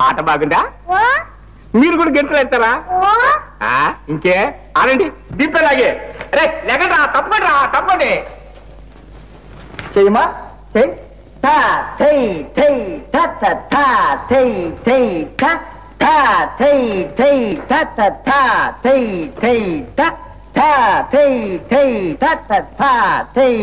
ఆట బాగుందా? మీరు కూడా గెంటలు ఎత్తారా? ఇంకే ఆనండి దింపేలాగే. రే లెగండి, తప్పండి తప్పండి. చెయ్యమా చెయ్యి. తా థై థై తత తా థై థై త తా థై థై తత తా థై థై త తా థై థై తత తా థై.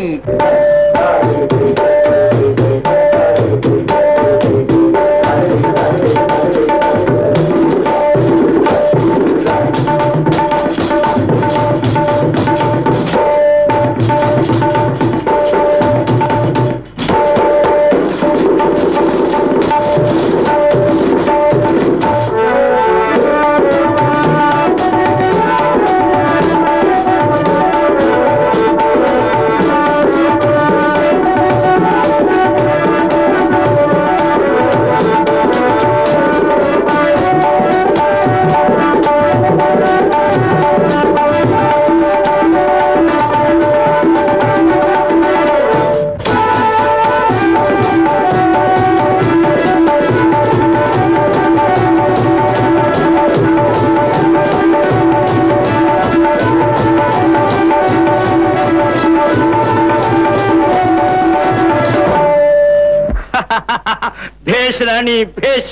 రాణి భేష్.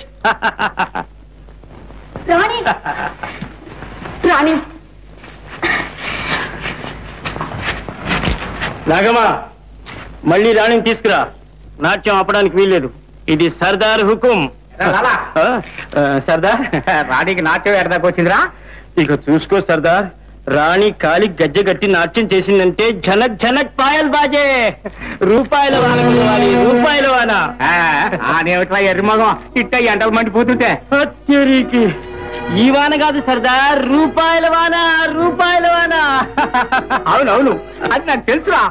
రాణి రాణి నాగమా, మళ్ళీ రాణిని తీసుకురా. నాట్యం ఆపడానికి వీల్లేదు. ఇది సర్దార్ హుకుం. సర్దార్, రాణికి నాట్యం ఎడదాకా వచ్చిందిరా. ఇక చూసుకో సర్దార్, రాణి కాలి గజ్జె గట్టి నాట్యం చేసిందంటే జనక్ జనక్ పాయల్ బాజే. రూపాయల వాన కావాలి, రూపాయల వాన. అదేమిట్రా ఎర్రమగం ఇట్ట ఎంటలు మండిపోతుంటే. ఈ వాన కాదు సర్దార్, రూపాయల వాన, రూపాయల వాన. అవునవును, అది నాకు తెలుసురా.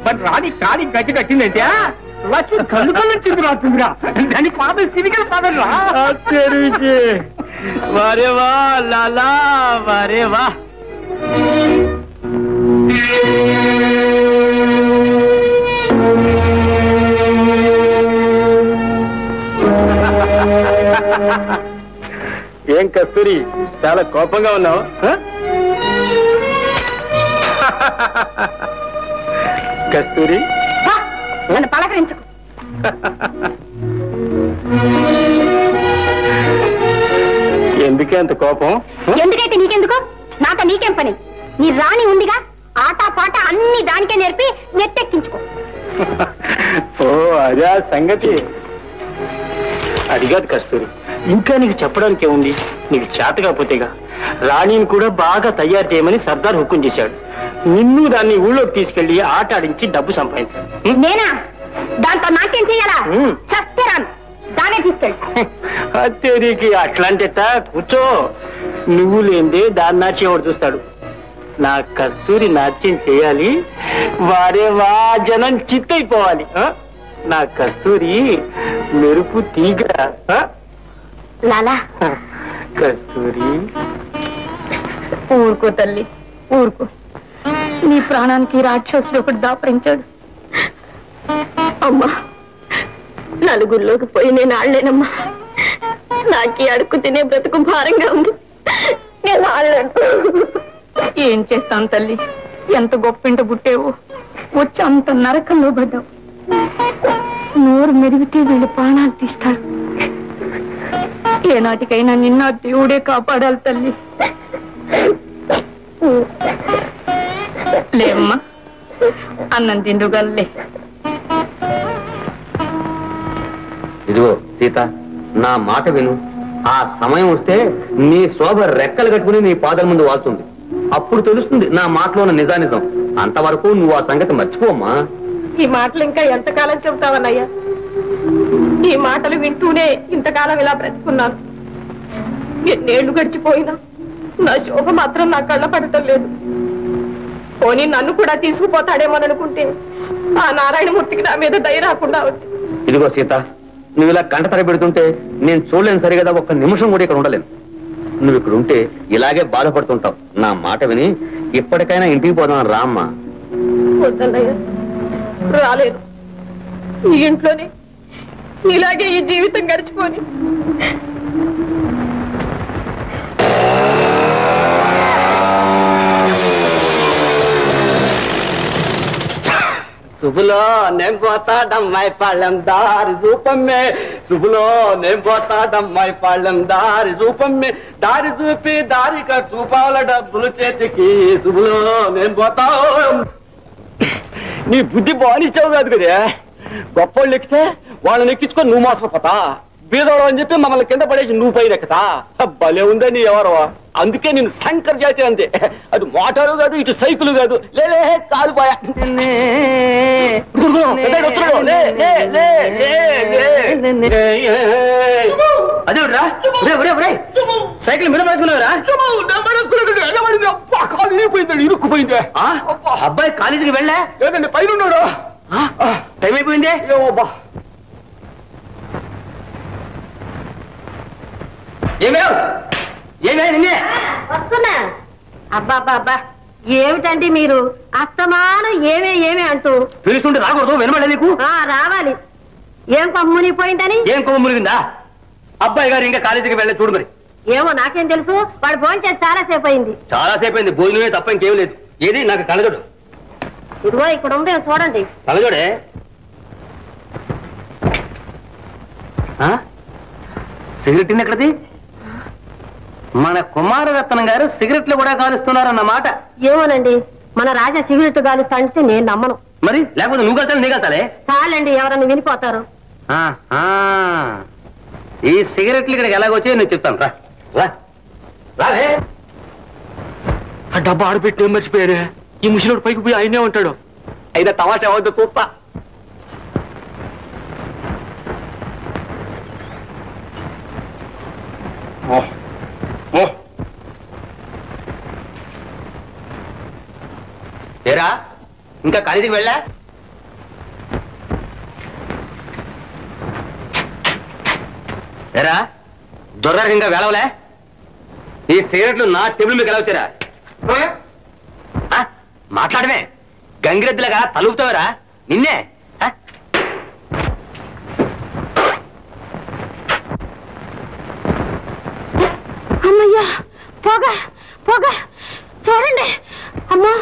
మరి రాణి కాలి గజ్జె కట్టిందంటే లక్ష్మి కళ్ళు కళ్ళు చిందురాస్తుందిరా. దాని పాదం సిరిగల పాదం రా. వారే వా లాలా వారే వా. ఏం కస్తూరి, చాలా కోపంగా ఉన్నావు? కస్తూరి, నన్ను పలకరించుకు. ఎందుకే అంత కోపం? ఎందుకైతే నీకెందుకు? నాతో నీకేం పని? నీ రాణి ఉందిగా, ఆట పాట అన్ని దానికే నేర్పి నెత్తెక్కించుకో. ఓ అదే సంగతి. అది కాదు కస్తూరి, ఇంకా నీకు చెప్పడానికి ఏముంది? నీకు చేత కాకపోతేగా రాణిని కూడా బాగా తయారు చేయమని సర్దార్ హుకుం చేశాడు. నిన్ను దాన్ని ఊళ్ళోకి తీసుకెళ్లి ఆట ఆడించి డబ్బు సంపాదించాడు. నేనా? దాంతో నాకేం చెయ్యాలా? చస్తేరాను, దానే తీసుకెళ్తా. అంతే, నీకు అట్లాంటిట కూర్చో. నువ్వు లేదే దాని నాట్యం ఎవడు చూస్తాడు? నా కస్తూరి నాట్యం చేయాలి, వారే వా జనం చిత్తైపోవాలి. నా కస్తూరి మెరుపు తీగ. లాలా, కస్తూరి ఊరుకో తల్లి, ఊరుకో. నీ ప్రాణానికి రాక్షసుడు ఒకటి దాపరించాడు. అమ్మా, నలుగురిలోకి పోయి నేను ఆడలేనమ్మా. నాకీ అడుక్కు తినే బ్రతుకు భారంగా ఉంది. నేను ఆడలేను. ఏం చేస్తాను తల్లి? ఎంత గొప్పింట పుట్టేవో, వచ్చి అంత నరకంలో పడ్డావు. నోరు మెరిగితే వీళ్ళు ప్రాణాలు తీస్తారు. ఏనాటికైనా నిన్న దేవుడే కాపాడాలి తల్లి. లేమ్మా, అన్నం తిందుగల్లే. ఇదిగో సీత, నా మాట విను. ఆ సమయం వస్తే నీ శోభ రెక్కలు కట్టుకుని నీ పాదల ముందు వాళ్తుంది. అప్పుడు తెలుస్తుంది నా మాటలో ఉన్న నిజానిజం. అంతవరకు నువ్వు ఆ సంగతి మర్చిపోమ్మా. ఈ మాటలు ఇంకా ఎంతకాలం చెబుతావన్నయ్యా? ఈ మాటలు వింటూనే ఇంతకాలం ఇలా బ్రతుకున్నాను. ఎన్నేళ్లు గడిచిపోయినా నా శోభ మాత్రం నా కళ్ళ పడటం లేదు. పోనీ నన్ను కూడా తీసుకుపోతాడేమోననుకుంటే ఆ నారాయణమూర్తికి నా మీద దయ రాకుండా ఉంది. ఇదిగో సీత, నువ్వు ఇలా కంట తర పెడుతుంటే నేను చూడలేను సరిగదా. ఒక్క నిమిషం కూడా ఇక్కడ ఉండలేను. నువ్వు ఇక్కడ ఉంటే ఇలాగే బాధపడుతుంటావు. నా మాట విని ఇప్పటికైనా ఇంటికి పోదాం రామ్మా. వద్దన్నయ్య, రాలేదు. ఈ ఇంట్లోనే ఇలాగే ఈ జీవితం గడిచిపోని. శుభులో నేను పోతాడమ్మాయి పాళ్ళెం దారి రూపమ్మే. శుభులో నేను పోతాడమ్మాయి పాళ్ళెం దారి రూపమ్మే. దారి చూపి దారిక చూపాల డబ్బులు చేతికి. శుభులో నేను పోతా. నీ బుద్ధి బానిచ్చావు కాదు కదా. గొప్పోళ్ళు ఎక్కితే వాళ్ళని ఎక్కించుకొని నువ్వు మోసపోతా. బీదోడు అని చెప్పి మమ్మల్ని కింద పడేసి నువ్వు పైన ఎక్కుతా. భలే ఉందని ఎవరో. అందుకే నేను శంకర్ జాతి అంతే. అది మోటారు కాదు, ఇటు సైకిల్ కాదు. లేలే కాలిపోయా. అదేరా సైకిల్ మీద పడుకున్నావురా? ఇరుక్కుపోయింది. అబ్బాయి కాలేజీకి వెళ్ళా? లేదండి, పైన ఉన్నాడు. టైం అయిపోయింది. వస్తున్నా. అబ్బా అబ్బా, ఏమిటండి మీరు అస్తమానం ఏమే ఏమే అంటూ పిలుస్తుంటే రాకూడదు? వినబడే నీకు? రావాలి. ఏం కొమ్మ మునిగిపోయిందని? ఏం కొమ్మ మునిగిందా? అబ్బాయి గారు ఇంకా కాలేజీకి వెళ్ళే చూడు మరి. ఏమో నాకేం తెలుసు. వాడు భోజనం చేసి చాలా సేపు అయింది. చాలా సేపు అయింది. భోజనమే తప్ప ఇంకేం లేదు. ఏది నాకు కళ్ళజోడు? ఇదిగో ఇక్కడ ఉందే, చూడండి. కళ్ళజోడే? సిగరెట్ ఎక్కడది? మన కుమారరత్నం గారు సిగరెట్లు కూడా కాలుస్తున్నారన్నమాట. ఏమోనండి, మన రాజా సిగరెట్ కాలుస్తా అంటే నేను నమ్మను. మరి లేకపోతే నువ్వు కలుతాను, నీ కలుతాలే? చాలండి, ఎవరన్నా వినిపోతారు. ఈ సిగరెట్లు ఇక్కడికి ఎలాగొచ్చాయో నేను చెప్తాను. రా రా రాలే. ఆ డబ్బా ఆడిపెట్టి ఏం మర్చిపోయారు. ఈ ముసలోడు పైకి పోయి ఆయనే ఉంటాడు. అయినా తమాషా ఏమవుతుందో చూస్తా. ఏరా, ఇంకా కాలేజీకి వెళ్ళా? ఏరా, దొర్రారు ఇంకా వెళ్ళవలే? ఈ సిగరెట్లు నా టేబుల్ మీకు ఎలా వచ్చారా? మాట్లాడమే గంగిరెద్దులాగా తలుపుతావరా నిన్నే. అమ్మయ్యా పొగ పొగ చూడండి. అమ్మా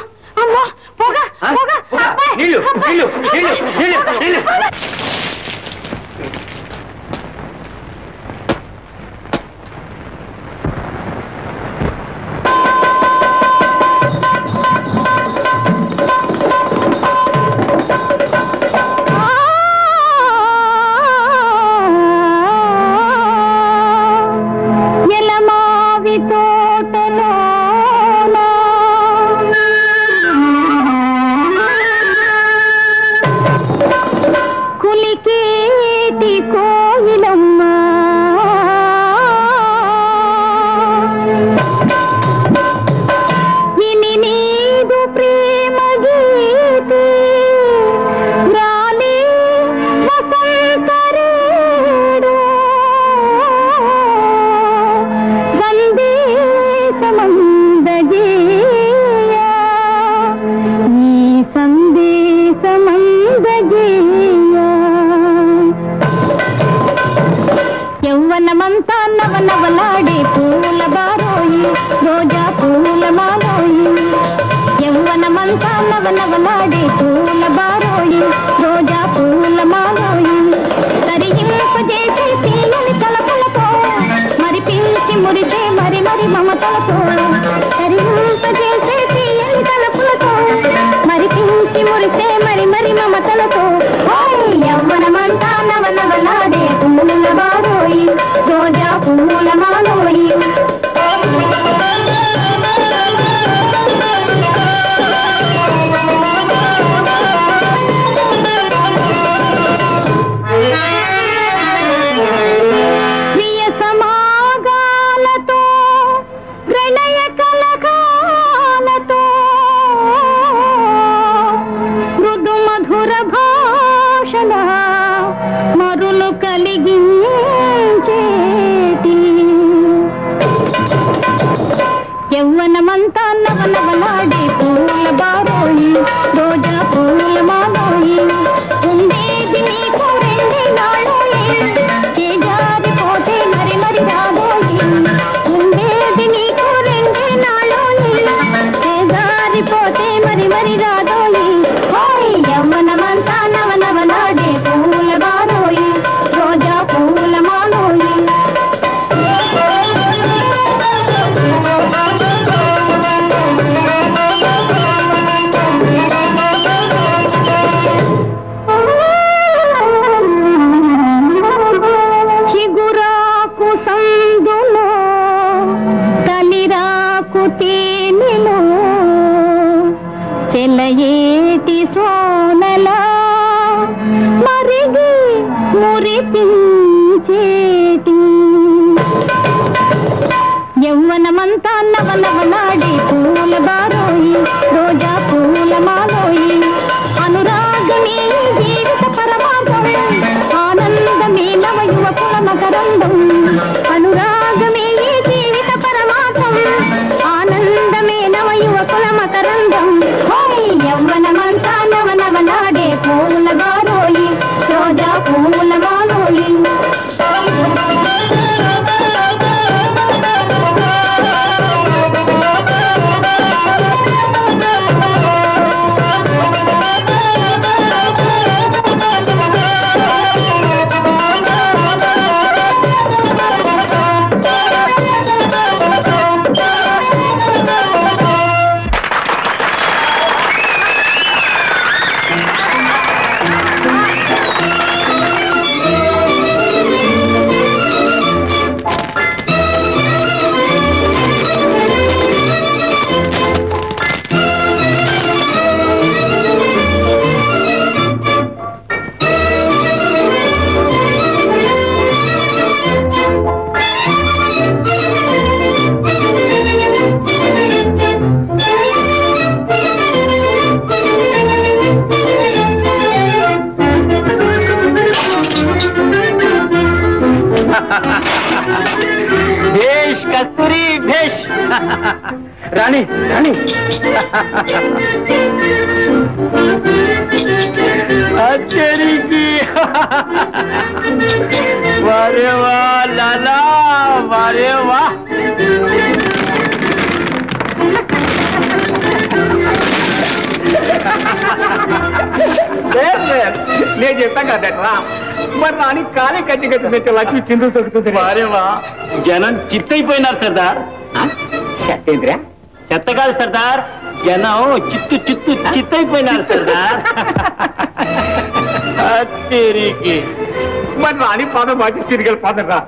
అమ్మా పొగ పొగ. నీళ్ళు నీళ్ళు నీళ్ళు నీళ్ళు నీళ్ళు. యవ్వనమంతా నవనవలాడే పూల బారోయి రోజా పూల మాలోయి. యవ్వనమంతా నవనవలాడే పూల బారోయి రోజా పూల మాలోయి. తరింపజేసే తీయని తలపులతో మరి పిలిచి మురిసే మరి మరి మమతలతో. తరింపజేసే తీయని తలపులతో మరి పిలిచి మురిసే మరి మరి మమతలతో. యవ్వనమంతా నవనవలాడే పూల బారోయి రోజా పూల మాలోయి. ప్రియ సమాగాలతో ప్రణయ కలకాలతో మృదు మధుర భాషల మరులు కలిగించేటి. యవ్వనమంతా నవనవలాడే పూల బారోయి రోజా పూల మాలోయి. ఉండేది నీకు రెండే నాళోయి ఏ జారిపోతే మరి మరి రాబోయి. ఉండేది నీకు రెండే నాళోయి ఏ జారిపోతే మరి మరి రాదోయి. యవ్వనమంతా నవనవలాడే పూల బారోయి రోజా పూల మాలోయి. చిగురాకు సందులో తలిరాకు తేనెలో సెలయేటి సోనలా మరిగి మురిపించేటి. యవ్వనమంతా నవనవలాడే పూల బారోయి రోజా పూల మాలోయి. అనురాగమే జీవిత పరమార్థం ఆనందమే నవ యువకుల మకరందం. అనురాగమే జీవిత పరమార్థం ఆనందమే నవ యువకుల మకరందం. యవ్వనమంతా నవనవలాడే పూల బారోయి రోజా పూల మాలోయి. రాణి రాణి అచ్చరికి వారే వా లాలా వారే వా నేను చెప్పాను కదట్రా మరి రాని కాలే కచ్చి కట్టినట్టు లక్ష్మి చిందులు తొక్కుతుంది వారేవా జనం చిత్తైపోయినారు సర్దార్ చెత్తేంద్రా చెత్త కాదు సర్దార్ జనం చిత్తైపోయినారు సర్దార్ తిరిగి మరి రాని పాదం మార్చి సిరిగల పాదం రా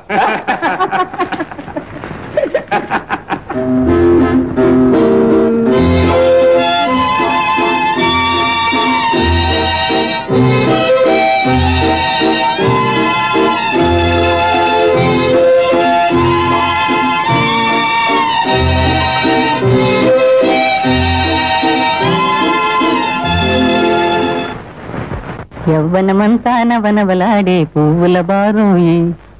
యవ్వనమంతా నవనవలాడే పువ్వుల బారోయి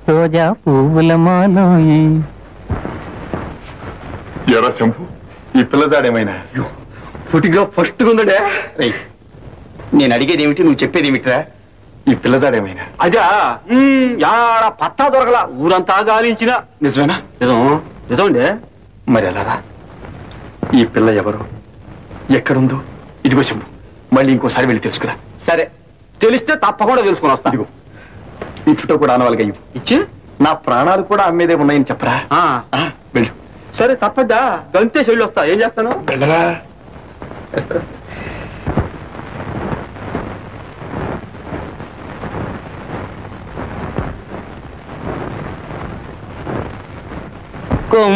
రోజా పువ్వుల మాలోయి. ఎరా శంభు ఈ పిల్లజాడేమైనా ఫోటోగ్రాఫ్ ఫస్ట్ ఉందడే నేను అడిగేది ఏమిటి నువ్వు చెప్పేది ఏమిట్రా ఈ పిల్లజాడేమైనా అదా యాడ పత్తా దొరకలా ఊరంతా గాలించిన నిజమేనా? నిజమండి మరి అలారా ఈ పిల్ల ఎవరు ఎక్కడుందో ఇదిగో శంభు మళ్ళీ ఇంకోసారి వెళ్ళి తెలుసుకురా. సరే తెలిస్తే తప్పకుండా తెలుసుకుని వస్తా. ఇదిగో ఈ ఫోటో కూడా ఆనవాళ్ళగా ఇవ్వు. ఇచ్చి నా ప్రాణాలు కూడా అమ్మేదే ఉన్నాయని చెప్పరా. వెళ్ళు. సరే తప్పద్దా గంతే చెల్లి వస్తా. ఏం చేస్తాను వెళ్ళరా.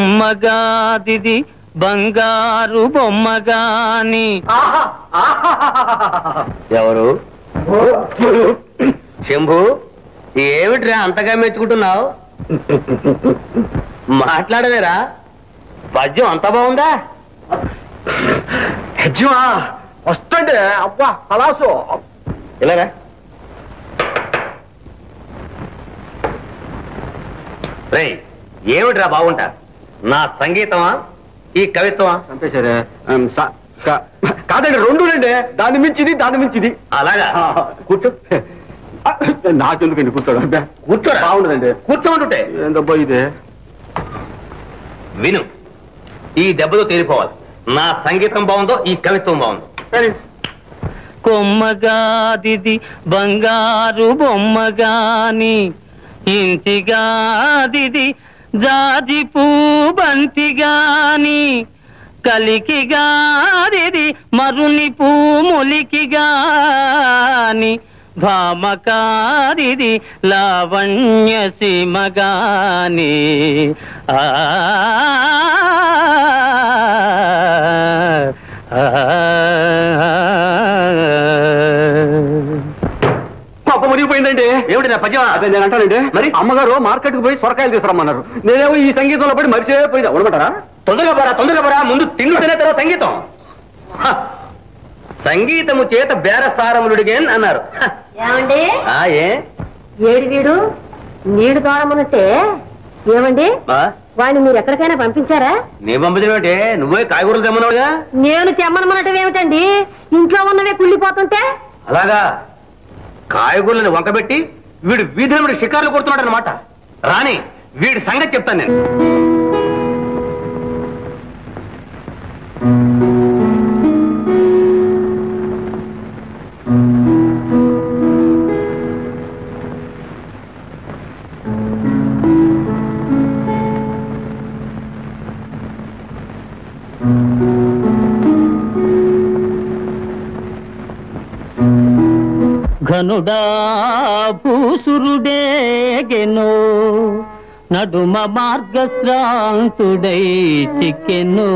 కొమ్మగాదిది బంగారు బొమ్మగాని. ఎవరు శంభు ఏమిట్రా అంతగా మెచ్చుకుంటున్నావు? మాట్లాడవేరా పద్యం అంత బాగుందా? హెజ్జమా వస్తుంటే అబ్బా కలాసు ఇలాగా రేయ్ ఏమిట్రా బాగుంటా? నా సంగీతమా ఈ కవిత్వమా? చంపేశారే. కాదండి రెండునండి దాన్ని మించిది అలాగా కూర్చో. నాకెందుకండి కూర్చోడం కూర్చోరా. బాగుండదండి కూర్చోమంటుంటే ఏందబ్బా ఇదే. విను ఈ దెబ్బతో తేలిపోవాలి నా సంగీతం బాగుందో ఈ కవిత్వం బాగుందో. కొమ్మగాదిది బంగారు బొమ్మగాని ఇంటిగాదిది జాజి పూబంతిగాని కలికిగాదిది మరుని పూములికిగాని భామకాదిది లావణ్య సీమగాని. పాప మునిగిపోయిందండి. ఏమిటి నా పద్యం? అదే నేను అంటానండి. మరి అమ్మగారు మార్కెట్కి పోయి సొరకాయలు తీసుకురమ్మన్నారు. నేనేమో ఈ సంగీతంలో పడి మరిచిపోయింది. ఉండమంటారా? తొందరగా పోరా ముందు తిండుతేనే తర్వాత సంగీతం. హ, సంగీతము చేత బేరసారములుడిగేన్ అన్నారు. హ, ఏమండి ఏ ఏడు వీడు నీడు దూరమునంటే ఏమండి ఆ? వాడిని మీరు ఎక్కడికైనా పంపించారా? నీ పంపించడం ఏంటి? నువ్వే కాయగూరలు తెమ్మన్నావుగా. నేను తెమ్మనమనటం ఏమిటండి? ఇంట్లో ఉన్నవే కుళ్ళిపోతుంటే. అలాగా కాయగూరలను వంకబెట్టి వీడు వీధుల షికార్లు కొడుతున్నాడు అనమాట. రాని వీడి సంగతి చెప్తాను నేను. ఘనుడా భూసురుడేగెనో నడుమ మార్గశ్రాంతుడై చిక్కెనో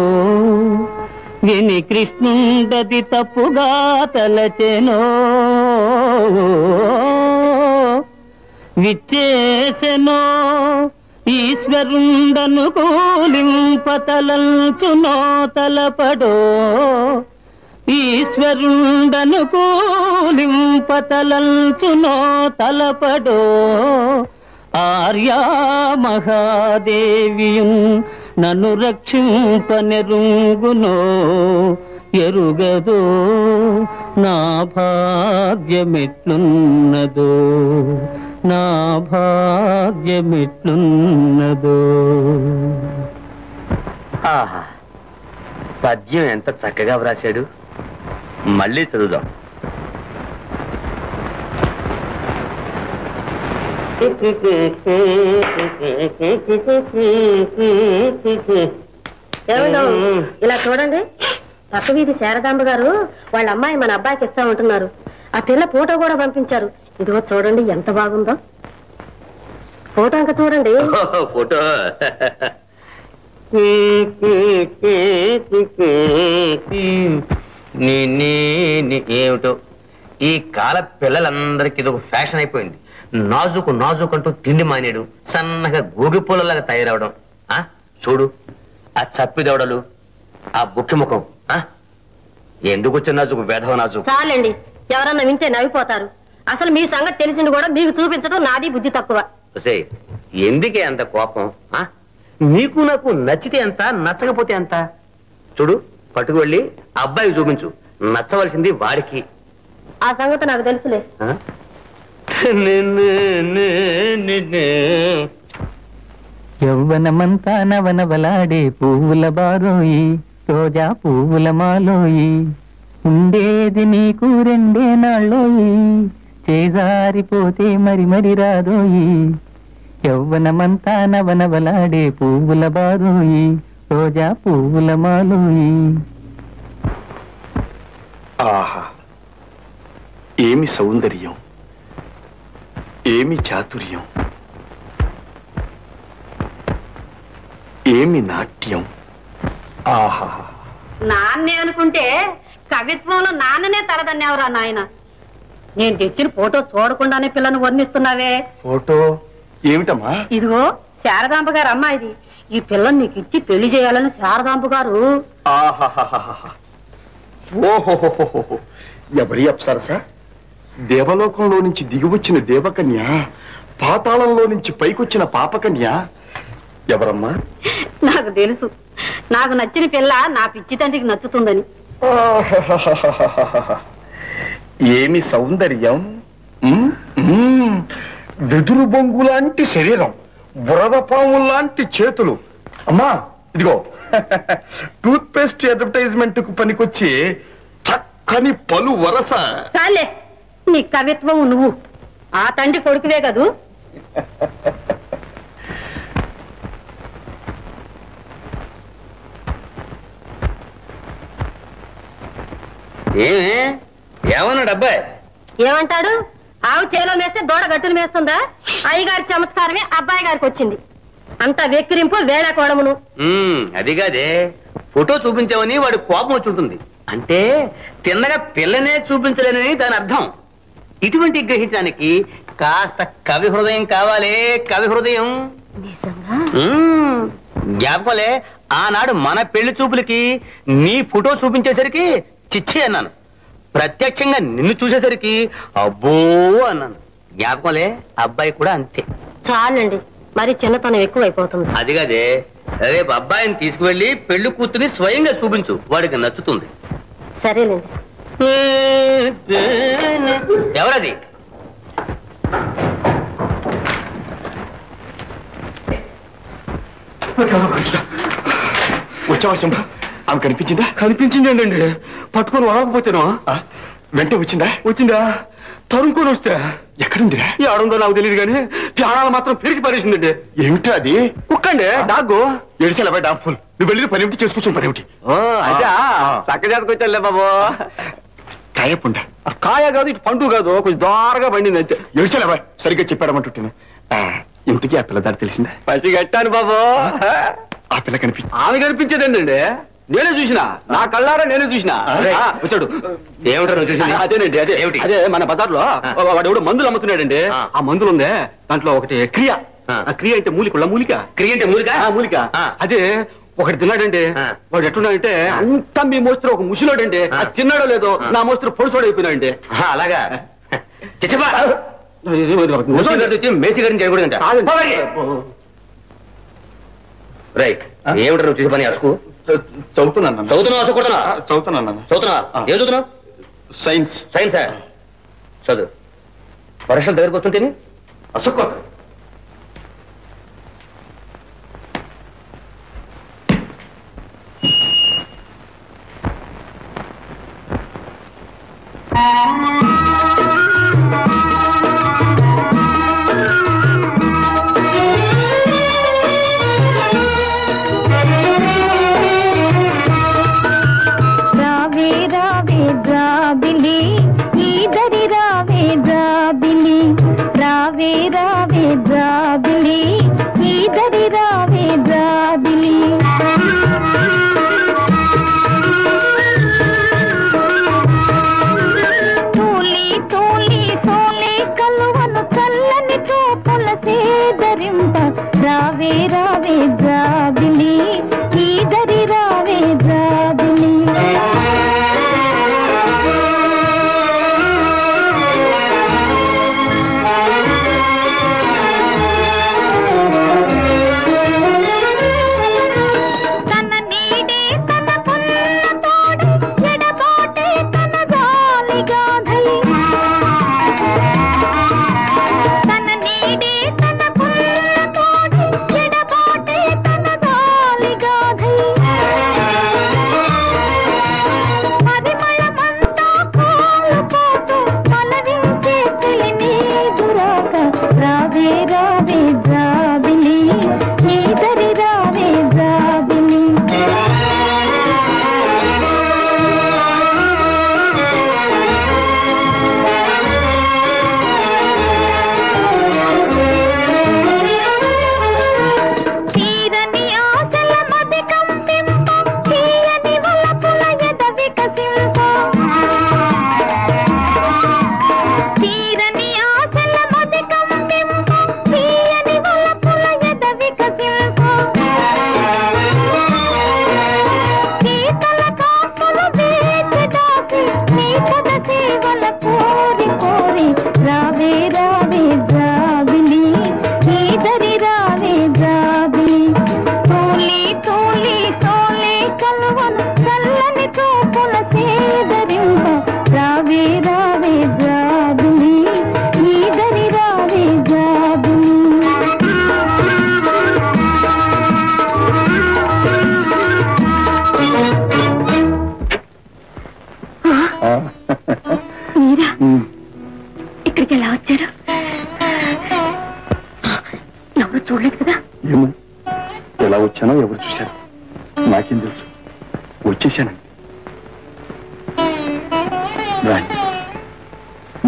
విని కృష్ణుండది తప్పుగా తలచెనో విచ్చేసెనో ఈశ్వరుండను కూలింపతలంచునో తలపడో ఈశ్వరుండను కూలింపతలంచునో తలపడో ఆర్యా మహాదేవియున్ నన్ను రక్షింపనెరుంగునో ఎరుగదో నా భాగ్యమెట్లున్నదో నా భాగ్యమెట్లున్నదో. ఆహా, పద్యం ఎంత చక్కగా వ్రాశాడు. మళ్ళీ చదువుదాం. ఏమండో ఇలా చూడండి, పక్క వీధి శారదాంబ గారు వాళ్ళ అమ్మాయి మన అబ్బాయికి ఇస్తా ఉంటున్నారు. ఆ పిల్ల ఫోటో కూడా పంపించారు. ఇదిగో చూడండి ఎంత బాగుందో. ఫోటో ఇంకా చూడండి. ఫోటో ఏమిటో ఈ కాల పిల్లలందరికీ ఇది ఒక ఫ్యాషన్ అయిపోయింది. నాజుకు నాజుకు అంటూ తిండి మానేడు, సన్నగా గోగిపూలలాగా తయారవడం. చూడు ఆ చప్పిదవడలు, ఆ బుక్కి ముఖం. ఎందుకు వచ్చిన నాజుకు, వేధవ నాజుకు. చాలండి, ఎవరన్నా వింటే నవ్విపోతారు. అసలు మీ సంగతి తెలిసింది కూడా మీకు చూపించడం నాది బుద్ధి తక్కువ. ఎందుకే అంత కోపం? నీకు నాకు నచ్చితే ఎంత, నచ్చకపోతే ఎంత? చూడు, పట్టుకు వెళ్ళి అబ్బాయికి చూపించు. నచ్చవలసింది వాడికి. ఆ సంగతి నాకు తెలుసులే. యవ్వనమంతా నవనవలాడే పువ్వుల బారోయి, రోజా పువ్వుల మాలోయి, ఉండేది నీకు రెండే నాళ్ళోయి, చేజారిపోతే మరి మరి రాదోయి. యవ్వనమంతా నవనవలాడే పువ్వుల బారోయి, రోజా పువ్వుల మాలోయి. ఆహా, ఏమి సౌందర్యం, ఏమి చాతుర్యం, ఏమి నాట్యం. ఆహా, నాన్నే అనుకుంటే కవిత్వంలో నాన్ననే తలదన్నేవరా నాయన. నేను తెచ్చిన ఫోటో చూడకుండానే పిల్లను వర్ణిస్తున్నావే. ఫోటో ఏమిటమ్మా? ఇదిగో శారదాంబ గారు అమ్మాయిది. ఈ పిల్లని నీకు ఇచ్చి పెళ్లి చేయాలని శారదాంబ గారు. ఓహోహోహో, ఎవరి అప్సరసా? దేవలోకంలో నుంచి దిగివచ్చిన దేవకన్య, పాతాళంలో నుంచి పైకొచ్చిన పాపకన్య. ఎవరమ్మా? నాకు తెలుసు, నాకు నచ్చిన పిల్ల నా పిచ్చి తండ్రికి నచ్చుతుందని. ఏమి సౌందర్యం, వెదురు బొంగు లాంటి శరీరం, బురద పాము లాంటి చేతులు. అమ్మా ఇదిగో, టూత్ పేస్ట్ అడ్వర్టైజ్మెంట్ కు పనికొచ్చి చక్కని పలు వరస. చాలే, నీ కవిత్వం నువ్వు ఆ తండ్రి కొడుకువే కదూ. ఏమన్నాడు అబ్బాయి? ఏమంటాడు? ఆవు చేలో మేస్తే దూడ గట్టులు మేస్తుందా? అయ్యగారి చమత్కారమే అబ్బాయి గారికి వచ్చింది. అంత వెక్కిరింపు వేళ కోడమును. అది కాదే, ఫోటో చూపించామని వాడి కోపం వచ్చి ఉంటుంది. అంటే తిన్నగా పిల్లనే చూపించలేనని దాని అర్థం. ఇటువంటి గ్రహించడానికి కాస్త కవి హృదయం కావాలే, కవి హృదయం. జ్ఞాపకంలే, ఆనాడు మన పెళ్లి చూపులకి నీ ఫోటో చూపించేసరికి చిచ్చి అన్నాను. ప్రత్యక్షంగా నిన్ను చూసేసరికి అబ్బో అన్నాను. జ్ఞాపకంలే, అబ్బాయి కూడా అంతే. చాలండి, మరి చిన్నతనం ఎక్కువైపోతుంది. అది కాదే, రేపు అబ్బాయిని తీసుకువెళ్ళి పెళ్లి కూతుని స్వయంగా చూపించు, వాడికి నచ్చుతుంది. సరేనండి. ఎవరది? వచ్చావా శంభ? ఆమె కనిపించిందా? కనిపించిందండి. పట్టుకొని వాడకపోతేనో వెంట వచ్చిందా? వచ్చిందా? తరుముకొని వస్తే ఎక్కడుందిరా? ఏడుందో నాకు తెలియదు కానీ ప్రాణాలు మాత్రం పెరిగి పారేసిందండి. ఏమిటో అది? కుక్కండి, డాగ్గు. ఎడిసెలబై డాఫుల్, నువ్వు వెళ్ళి పని ఏమిటి చేసుకొచ్చిన పని ఏమిటి? అదే చక్క చేసుకొచ్చానులే బాబు. కాయపుండ కాయ కాదు, ఇటు పండు కాదు, కొంచెం దారగా పండింది అంతే. ఎడిసెలబై సరిగ్గా చెప్పాడమంటుంటాను. ఇంతకీ ఆ పిల్లదారి తెలిసిందా? పసి కట్టాను బాబు. ఆ పిల్ల కనిపించింది? ఆమె కనిపించేదండి, నేనే చూసినా, నా కళ్ళారా నేనే చూసినా. వచ్చాడు. ఏమిటో నువ్వు చూసింది? అదేనండి, అదే అదే మన బజార్లో వాడు ఎవడు మందులు అమ్ముతున్నాడండి. ఆ మందులు ఉందే, దాంట్లో ఒకటి క్రియ. క్రియ అంటే మూలిక. క్రియ అంటే మూలిక. అదే ఒకటి తిన్నాడండి. వాడు ఎట్టున్నాడంటే అంతా మీ మోస్తరు ఒక ముసిలోడండి. అది తిన్నాడో లేదో నా మోస్తరు పొడుసోడు అయిపోయినాడండి. అలాగా మేసి గారిని చేయకూడదంట. రైట్ ఏమిటి నువ్వు చేసే పని అసుకు? చదువుతున్నాను. చదువుతున్నావు అసలు చదువుతున్నాను. చదువుతున్నా ఏం చదువుతున్నావు? సైన్స్. సైన్సా? చదువు. పరీక్షలు దగ్గరకు వస్తుంటేనే అసుకు.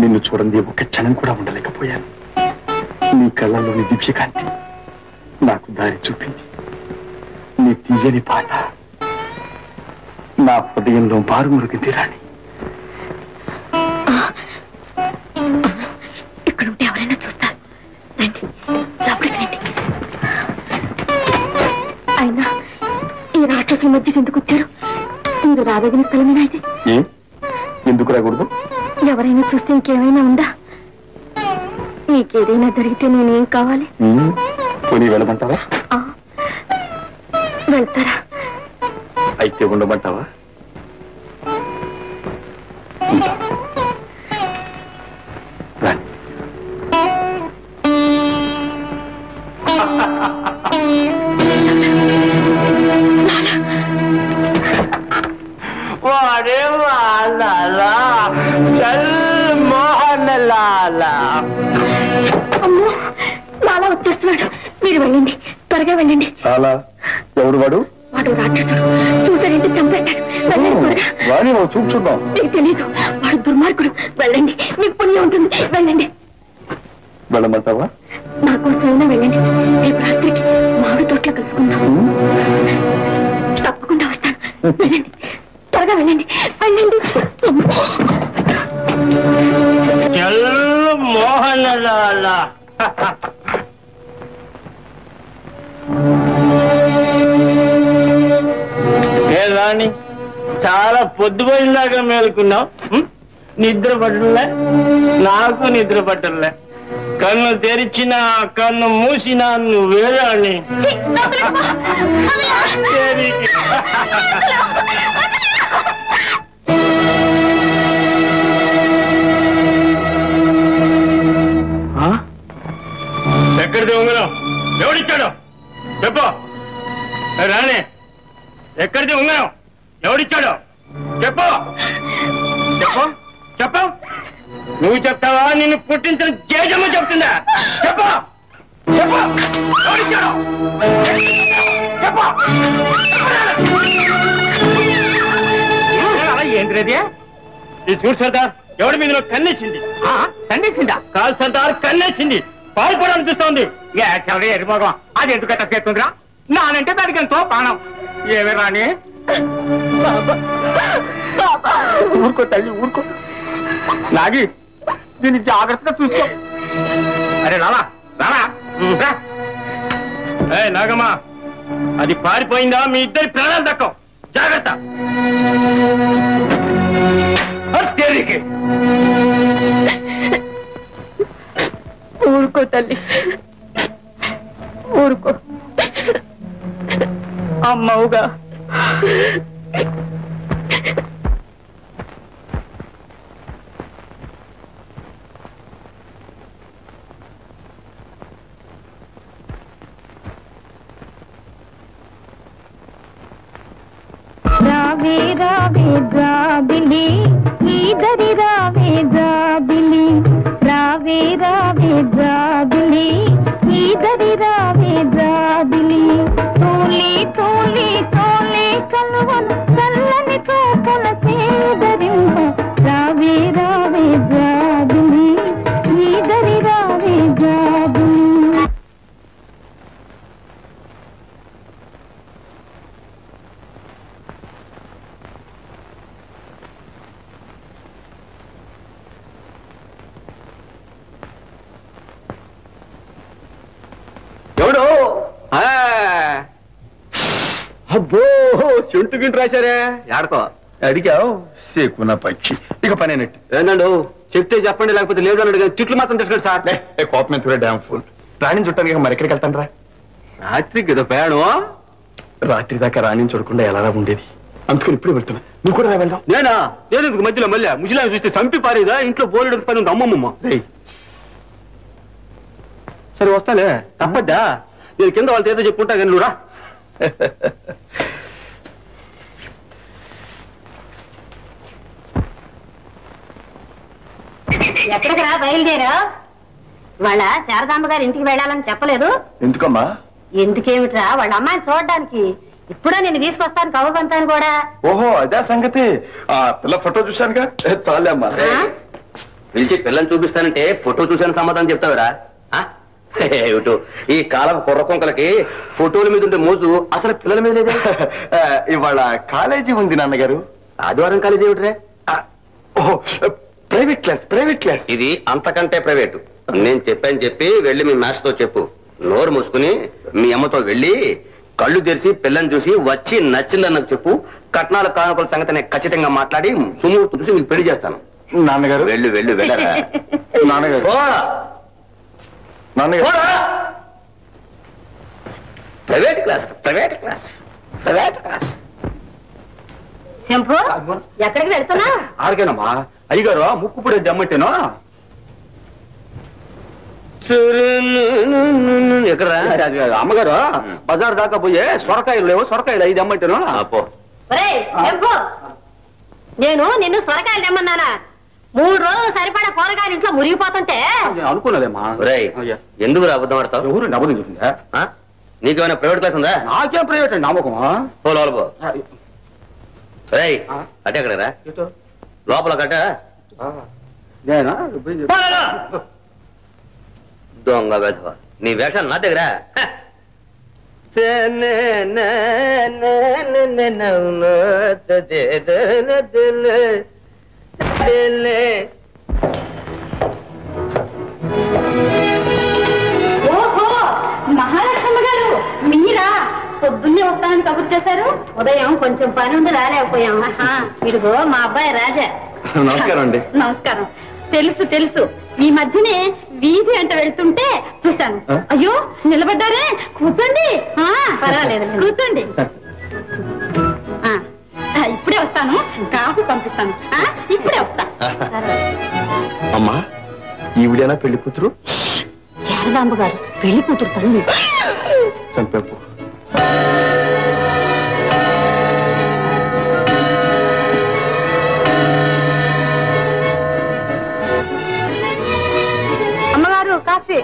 నిన్ను చూడండి ఒక్క క్షణం కూడా ఉండలేకపోయాను. నీ కళ్ళలోని దీప్యకాంతి నాకు దారి చూపింది. నీ తీయని పాట నా హృదయంలో బారుమురుగింది. రాణి, ఇక్కడుంటే ఎవరైనా చూస్తారు. రండి, లోపలికి రండి. అయినా ఈ రాక్షసుల మధ్యకి ఎందుకు వచ్చారు? మీరు రాదగిన స్థలమేనా ఇది? ఎందుకు రాకూడదు? ఎవరైనా చూస్తే ఇంకేమైనా ఉందా? నీకేదైనా జరిగితే నేనేం కావాలి? పోనీ వెళ్ళమంటావా? వెళ్తారా? అయితే ఉండమంటావా? అమ్మో, లాలా వచ్చేస్తున్నాడు. మీరు వెళ్ళండి, త్వరగా వెళ్ళండి. ఎవడు వాడు? వాడు రాక్షసుడు. చూసారంటే చంపేస్తాడు. వాడిని చూపుతున్నాం. మీకు తెలీదు, వాడు దుర్మార్గుడు. వెళ్ళండి, మీకు పుణ్యం ఉంటుంది. వెళ్ళండి. వెళ్ళమంటావా? నా కోసమైనా వెళ్ళండి. రేపు రాత్రికి మామిడి తోటలో కలుసుకుందాం. తప్పకుండా వస్తాను. వెళ్ళండి, త్వరగా వెళ్ళండి. వెళ్ళండి. మోహన్ లాలా, రాణి, చాలా పొద్దుపోయిందాకా మేలుకున్నావు. నిద్ర పట్టలే, నాకు నిద్ర పట్టలే. కన్ను తెరిచినా కన్ను మూసినా నువ్వే రాణి. ఎక్కడిది ఉంగరం? ఎవడిచ్చాడు చెప్పు రాణి. ఎక్కడిది ఉంగరం? ఎవడిచ్చాడు చెప్పు చెప్పు చెప్పు. నువ్వు చెప్తావా నిన్ను పుట్టించిన జేజమ్మ చెప్తుందా? చెప్పు చెప్పు. ఎవడిచ్చాడు చెప్పు. ఏంటిది? ఇది చూడు సర్దార్, ఎవడి మీద కన్నేసింది? కన్నేసిందా? కాదు సర్దార్, కన్నేసింది. పాల్పడాలని చూస్తోంది. ఎరిపోగం అది ఎందుకట్ట చేస్తుందిరా? నానంటే దానికి ఎంతో ప్రాణం. ఏమి రాని? ఊరుకో తల్లి ఊరుకో. నాగి దీన్ని జాగ్రత్తగా చూసుకో. అరే రావా రావా. ఏ నాగమ్మా, అది పారిపోయిందా మీ ఇద్దరి ప్రాణాలు దక్కవు. జాగ్రత్త. ఊరుకో తల్లి ఊరుకో. అమ్మవుగా రావే రావే జాబిలి ఈదరి రావే జాబిలి రావే రావే జాబిలి ఈదరి రావే జాబిలి తోలి తోలి సోలే కలువను చల్లని చూపుల సేదరింప రావే రావే జాబిలి ఈదరి రావే జాబిలి. ఎవడు? అబ్బో చెంటు గింటు రాశారే. ఆడుకో అడిగావు సేకున పక్షి. ఇక పనేనట్టు. ఏంటండు చెప్తే చెప్పండి, లేకపోతే లేదన్నాడు కానీ తిట్లు మాత్రం తెచ్చుకోండి సార్. కోపం ఎంత డ్యామ్ ఫుల్. రాణిని చుట్టానికి మరి ఎక్కడికి వెళ్తాను రా? రాత్రికి ఏదో ప్రయాణం. రాత్రి దాకా రాణిని చూడకుండా ఎలా ఉండేది, అందుకని ఇప్పుడే వెళ్తున్నా. నువ్వు కూడా వెళ్దాం. నేనా? నేను ఇందుకు మధ్యలో మళ్ళీ ముసలాం చూస్తే చంపి పారేదా? ఇంట్లో బోలెడు పని ఉంది అమ్మమ్మ. సరే వస్తాలే, తప్పద్దా? నేను కింద వాళ్ళతో ఏదో చెప్పుకుంటా కానీ నువ్వు రా. ఎక్కడికి రా బయలుదేరా? వాళ్ళ శారదాంబ గారి ఇంటికి వెళ్ళాలని చెప్పలేదు? ఎందుకమ్మా? ఎందుకేమిట్రా, వాళ్ళ అమ్మాయిని చూడడానికి. ఇప్పుడే నేను తీసుకొస్తాను కవ్వబంతాను కూడా. ఓహో అదే సంగతి. ఆ పిల్ల ఫోటో చూశానుగా, చాలే అమ్మా. పిలిచి పిల్లని చూపిస్తానంటే ఫోటో చూసాను సమాధానం చెప్తావురా? ఏమిటో ఈ కాలం కుర్రకొంకలకి ఫోటోల మీద ఉండే మోజు అసలు పిల్లల మీద లేదే. ఇవాళ కాలేజీ ఉంది నాన్నగారు. ఆదివారం కాలేజీ ఏమిట్రే? ఓహో ప్రైవేట్ క్లాస్, ప్రైవేట్ క్లాస్. ఇది అంతకంటే ప్రైవేటు. నేను చెప్పాను చెప్పి వెళ్ళి మీ మ్యాథ్స్ తో చెప్పు. నోరు మూసుకుని మీ అమ్మతో వెళ్ళి కళ్ళు తెరిచి పిల్లని చూసి వచ్చి నచ్చిందన్నకు చెప్పు. కట్నాల కానుకల సంగతి నేను ఖచ్చితంగా మాట్లాడి సుమూర్తి చూసి మీకు పెళ్లి చేస్తాను. నాన్నగారు వెళ్ళు వెళ్ళు వెళ్ళరా. నాన్నగారు నాన్నగారు private class, private class, private class. Shambhu ఎక్కడికి వెళ్తున్నా? ఆడికేనమ్మా అయ్యగారు ముక్కు పొడి దమ్మట్టేనో. ఎక్కడా? అమ్మగారు బజార్ దాకా పోయే సొరకాయలు లేవు, సొరకాయలు 5 అమ్మంటేనో. శంభు నేను నిన్ను సొరకాయలు తెమ్మన్నానా? 3 రోజులు సరిపడా కూరగాయలు ఇంట్లో మురిగిపోతుంటే అనుకున్నదేమా. ఎందుకు అబద్ధం ఆడతావు? ఎవరు అబద్ధం చూసిందా? నీకేమైనా ప్రైవేట్ క్లాస్ ఉందా? నాకేం ప్రైవేట్ అండి, నమ్మకమా? లోపల అటే అక్కడ రా, లోపల కట్ట. దొంగ వెధవ, నీ వేషాలు నా దగ్గర. ఓహో మహాలక్ష్మి గారు మీరా? పొద్దున్నే వస్తానని కబురు చేశారు. ఉదయం కొంచెం పని ఉండి రాలేకపోయాం. ఇదిగో మా అబ్బాయి రాజా. నమస్కారం అండి. నమస్కారం. తెలుసు తెలుసు. ఈ మధ్యనే వీధి అంట వెళ్తుంటే చూశాను. అయ్యో నిలబడ్డారే, కూర్చోండి. పర్వాలేదు, కూర్చోండి. ఇప్పుడే వస్తాను, కాఫీ పంపిస్తాను. ఇప్పుడే వస్తా. అమ్మా, ఈవిడేనా పెళ్లి కూతురు? శారదాంబ గారు పెళ్లి కూతురు తల్లి. చంపేపు. అమ్మగారు కాఫీ.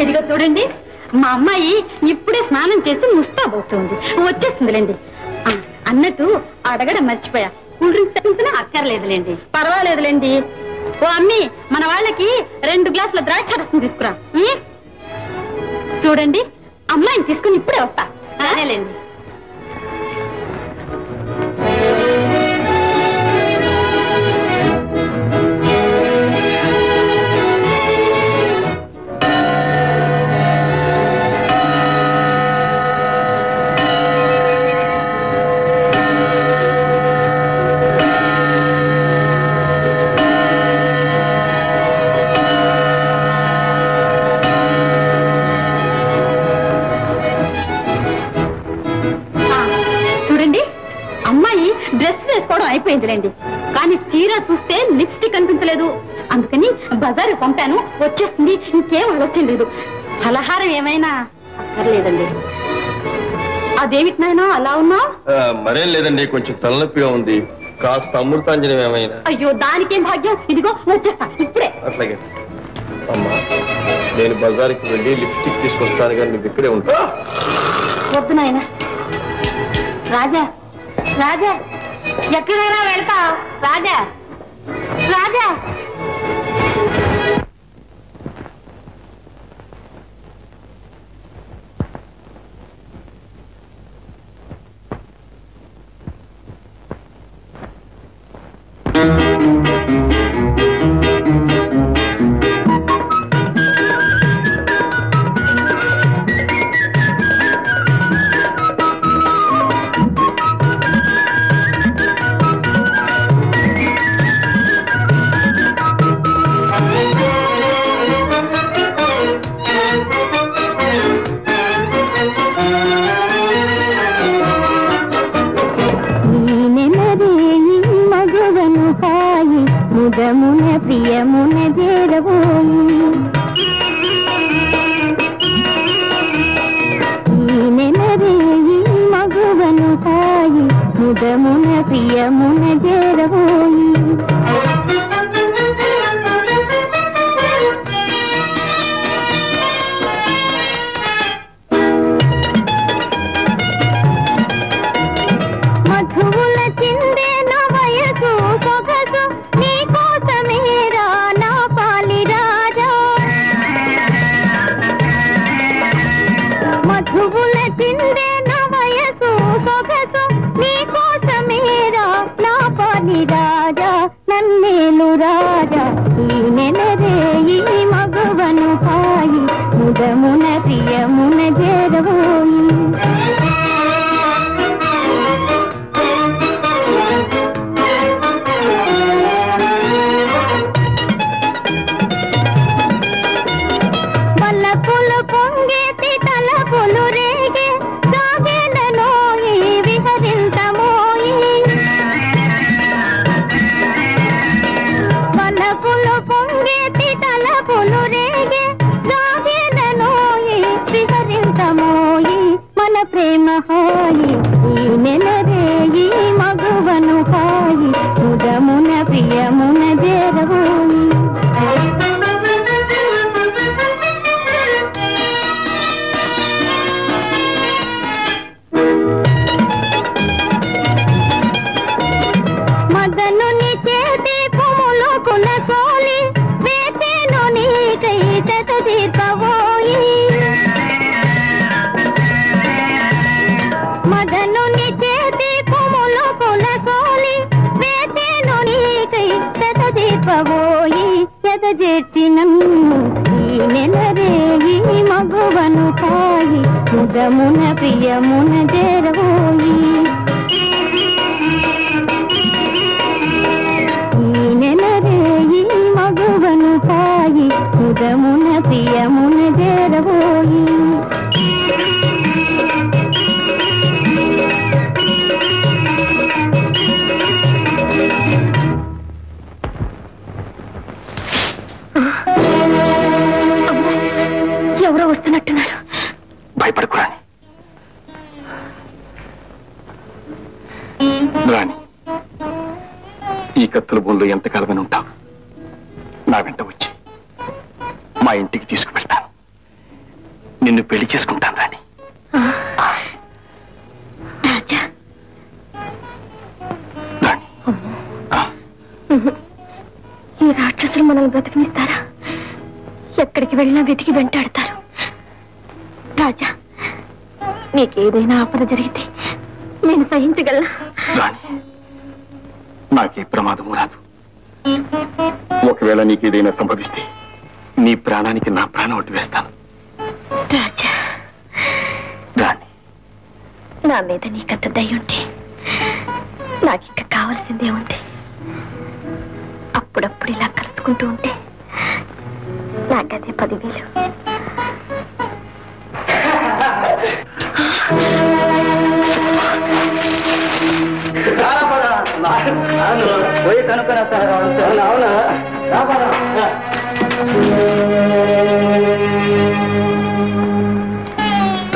ఇదిగో చూడండి, మా అమ్మాయి ఇప్పుడే స్నానం చేసి ముస్తాబోతుంది, వచ్చేస్తుందిలేండి. అన్నట్టు అడగడం మర్చిపోయా, కూల్ డ్రింక్స్ తెప్పించినా అక్కర్లేదులేండి. పర్వాలేదులేండి. ఓ అమ్మి, మన వాళ్ళకి 2 గ్లాసుల ద్రాక్ష రసం తీసుకురా. చూడండి, అమ్మాయిని తీసుకుని ఇప్పుడే వస్తా. సరేలేండి. అయిపోయిందిలేండి, కానీ చీర చూస్తే లిప్స్టిక్ అనిపించలేదు. అందుకని బజారు పంపాను, వచ్చేస్తుంది. ఇంకేం ఆలోచన లేదు. ఫలహారం ఏమైనా అక్కర్లేదండి. అదేమిటి నాయనా అలా ఉన్నావు? మరేం లేదండి, కొంచెం తలనొప్పిగా ఉంది. కాస్త అమృతాంజనం ఏమైనా? అయ్యో, దానికేం భాగ్యం. ఇదిగో వచ్చేస్తా ఇప్పుడే. అట్లాగే అమ్మా, నేను బజార్కి వెళ్ళి లిప్స్టిక్ తీసుకొస్తాను, కానీ నువ్వు ఇక్కడే ఉంటా. వద్దు నాయన. రాజా, రాజా, ఎక్కడైనా వెళ్తావు? రాజా, రాజా. ప్రియమున చేరబోయి ఈ నెలరే ఈ మగువను తాయి ముదమున ప్రియమున చేరబోయి మధువుల చిందే నా వయసు సొగసు నీ కోసమేరా నా పాలి రాజా మధువుల చిందే నా వయసు సొగసు నీ కోసమేరా నా పాలి రాజా నన్నేలు రాజా ఈ నెలరే ఈ మగువను పాయి ముదమున ప్రియమున చేరబోయి ప్రేమ హాయి ఈ నెలరే ఈ మగువను హాయి ముదమున ప్రియమున చేరబోయి మదనుని చేతి పుములు కులసోలి వేచేను నీకై చతదీర్పవోయి మదన ముదమున ప్రియమున చేరబోయి ఈ నెల రేయి మగవను తాయి ముదమున ప్రియమున చేరబోయి ఎవరో వస్తున్నట్టున్నారు. భయపడకురాని. రాణి, ఈ కత్తుల బోన్లో ఎంతకాలమని ఉంటావు? నా వెంట వచ్చి మా ఇంటికి తీసుకువెళ్తాను. నిన్ను పెళ్లి చేసుకుంటాను రాణి. రాణి, ఈ రాక్షసులు మనల్ని బ్రతికినిస్తారా? ఎక్కడికి వెళ్ళినా వెతికి వెంటాడతారు. రాజా, నీకేదైనా ఆపద జరిగితే నేను సహించగలనా? రాణి, నాకే ప్రమాదము రాదు. ఒకవేళ నీకేదైనా సంభవిస్తే నీ ప్రాణానికి నా ప్రాణం ఒట్టు వేస్తాను. రాజా, రాణి, నా మీద నీకంత దయ్యుంటే నాకింక కావలసిందే ఉంది. అప్పుడప్పుడు ఇలా కలుసుకుంటూ ఉంటే నాకదే 10,000. పోయి కనుక్కొని వస్తాను. అవునా?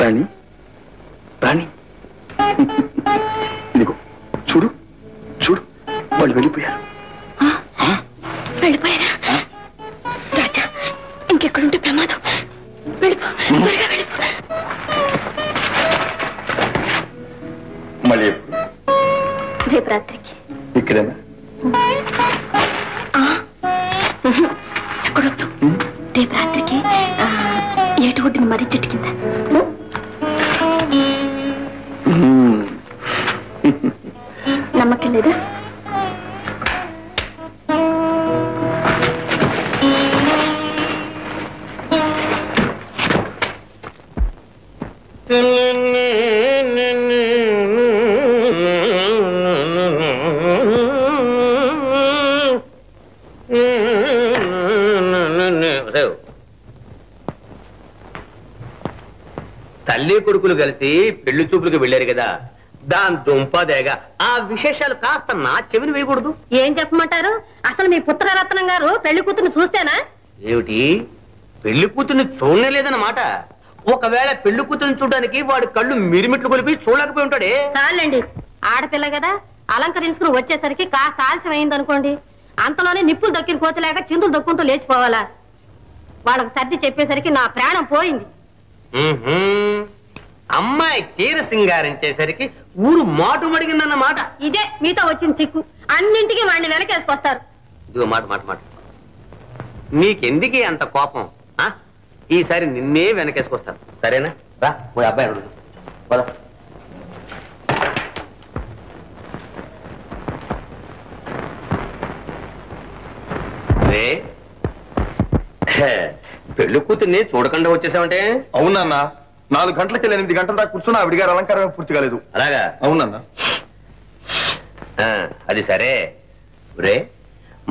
రాణి, రాణి, ఇదిగో చూడు చూడు, వాళ్ళు వెళ్ళిపోయారు. వెళ్ళిపోయారా? రాజా, ఇంకెక్కడుంటే ప్రమాదం. వెళ్ళిపో, త్వరగా వెళ్ళిపో. మళ్ళీ రేపు రాత్రికి. ఇక్కడేనా? ఎక్కడొద్దు. రేపు రాత్రికి ఏటు ఒడ్డుని మరీ చెట్టు కింద. నమ్మకం లేదా? తల్లి కొడుకులు కలిసి పెళ్లి చూపులకు వెళ్ళారు కదా, దాని దుంపదేగా ఆ విశేషాలు కాస్త నా చెవిని వేయకూడదు? ఏం చెప్పమంటారు? అసలు మీ పుత్రరత్నం గారు పెళ్లి కూతురు చూస్తేనా? ఏమిటి, పెళ్లి కూతుర్ని చూడలేదన్నమాట? ఒకవేళ పెళ్లి కూతుర్ని చూడడానికి వాడి కళ్ళు మిరిమిట్లు కొలిపి చూడలేకపోయి ఉంటాడే. చాలండి, ఆడపిల్ల కదా, అలంకరించుకుని వచ్చేసరికి కాస్త ఆలస్యం అయిందనుకోండి, అంతలోనే నిప్పులు దక్కిన కోతలేక చిందులు దక్కుంటూ లేచిపోవాలా? వాళ్ళకి సర్ది చెప్పేసరికి నా ప్రాణం పోయింది. అమ్మాయి చీర సింగారించేసరికి ఊరు మాటు మడిగిందన్నమాట. ఇదే మీతో వచ్చిన చిక్కు. అన్నింటికి వాడిని వెనకేసుకొస్తారు. ఇదిగో మాట మాట మాట, నీకెందుకే అంత కోపం? ఈసారి నిన్నే వెనకేసుకొస్తాను, సరేనా? రా, పోయి అబ్బాయి అడుగు. పద. పెళ్లి కూతుర్ని చూడకుండా వచ్చేసావంటే? అవునన్నా, 4 గంటలకి 8 గంటల దాకా కూర్చున్నా ఆవిడ గారు అలంకారం పూర్తి కాలేదు. అలాగా? అవునన్నా. అది సరే రే,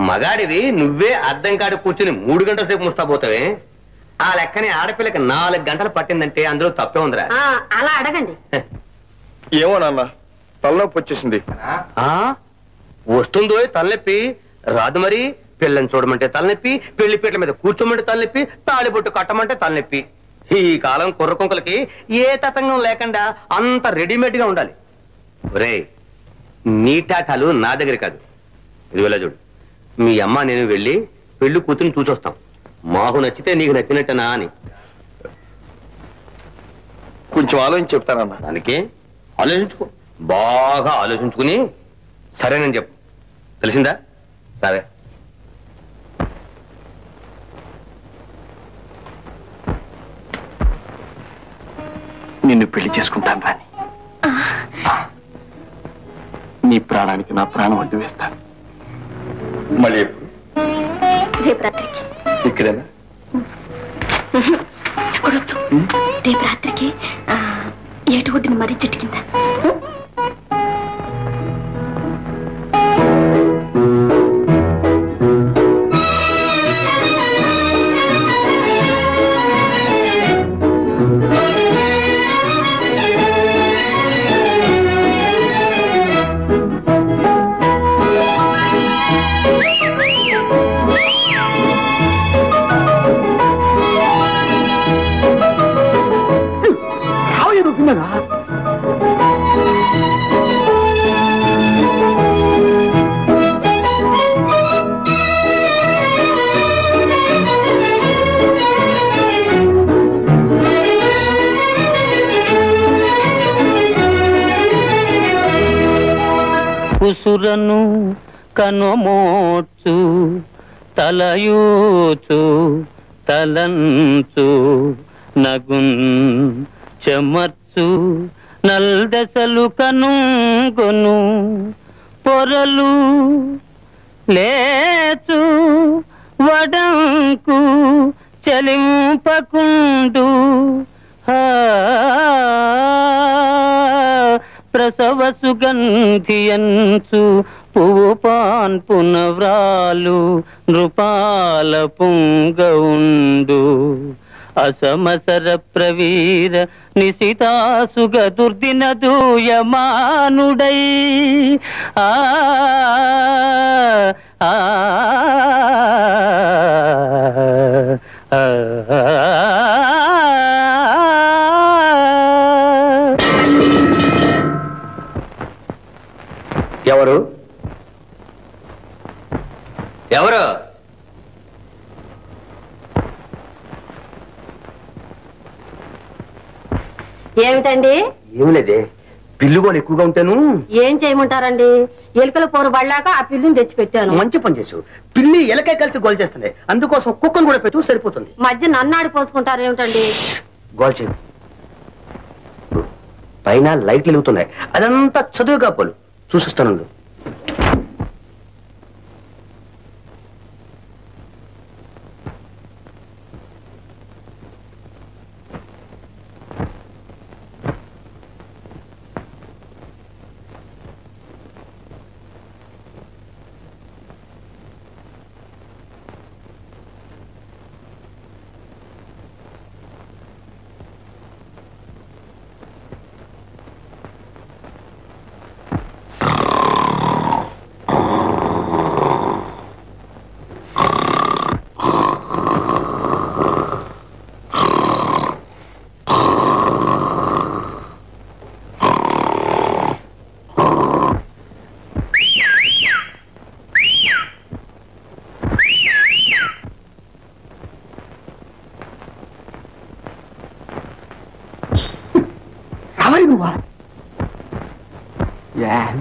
మగాడివి నువ్వే అద్దం కాడి కూర్చుని 3 గంటల సేపు ముస్తాపోతావే, ఆ లెక్కని ఆడపిల్లకి 4 గంటలు పట్టిందంటే అందులో తప్పే ఉందిరా. అలా అడగండి. ఏమో నాన్న, తలనొప్పి వచ్చేసింది. వస్తుందో తలనొప్పి రాదు మరి. పిల్లని చూడమంటే తలనొప్పి, పెళ్లి పీటల మీద కూర్చోమంటే తలనొప్పి, తాళిబొట్టు కట్టమంటే తలనొప్పి. ఈ కాలం కుర్ర కుంకలకి ఏ తతంగం లేకుండా అంత రెడీమేడ్ గా ఉండాలి. ఒరే, నీటాటాలు నా దగ్గర కాదు. ఇదిగోలా చూడు, మీ అమ్మ నేను వెళ్ళి పెళ్లి కూతురుని చూసొస్తాం. మాకు నచ్చితే నీకు నచ్చినట్టనా అని. కొంచెం ఆలోచించి చెప్తానన్నా. దానికి ఆలోచించుకో, బాగా ఆలోచించుకుని సరేనని చెప్పు. తెలిసిందా? సరే. నిన్ను పెళ్లి చేసుకుంటాను రాని. నీ ప్రాణానికి నా ప్రాణం అడ్డు వేస్తాను. మళ్ళీ ఎప్పుడు? రేపు రాత్రికి. ఇక్కడేనా? ఎక్కడొద్దు. రేపు రాత్రికి ఏటు ఒడ్డున మరీ చెట్టు కింద. ఉసురను కనుమోచు తలయూచు తలంచు నగున్ చెమర్చు నల్దెసలు కనుగొను పొరలు లేచు వడంకు చలింపకుండు ప్రసవ సుగంధియంచు పువ్వు పాన్పునవ్రాలు నృపాల పుంగవుండు అసమసర ప్రవీర నిశితాసుగ దుర్దిన దూయమానుడై ఎవరు ఎవరు ఏమిటండి? ఏం లేదే, పిల్లుగోలు ఎక్కువగా ఉంటాను. ఏం చేయమంటారండి? ఎలుకల పోరు పడలేక ఆ పిల్లిని తెచ్చి పెట్టాను. మంచి పని చేసు. పిల్లి ఎలకాయ కలిసి గోల్ చేస్తున్నాయి, అందుకోసం కుక్కను కూడా పెట్టు, సరిపోతుంది. మధ్య నన్నాడి పోసుకుంటారు ఏమిటండి? గోల్ చేయి. పైన లైట్లు వెలుగుతున్నాయి, అదంతా చదువు కాపోలు. చూసిస్తాను.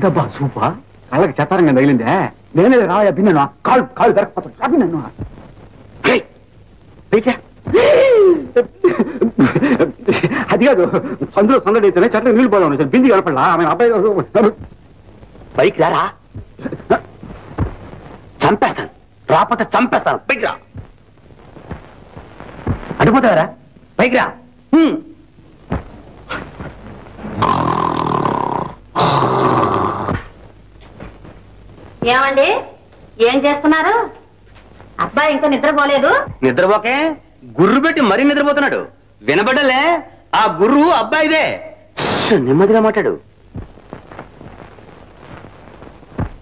ఎంతబ్బా సూపా కళ్ళకి చెత్తారంగా తగిలిందే. నేనే రాయ పిన్నాను, కాళ్ళు కాళ్ళు దొరకపోతాడు నన్ను. అది కాదు, సందులో సందడి అయితేనే చెట్ల నీళ్ళు పోదాం, బింది కనపడలా. ఆమె అబ్బాయి పైకి రారా, చంపేస్తాను. రాకపోతే చంపేస్తాను. పైకి రా. అడిపోతావరా? పైకి రా. ఏమండి, ఏం చేస్తున్నారు? అబ్బాయి ఇంకా నిద్రపోలేదు? నిద్రపోకే, గుర్రు పెట్టి మరీ నిద్రపోతున్నాడు. వినబడలే? ఆ గుర్రు అబ్బాయిదే. నెమ్మదిగా మాట్లాడు.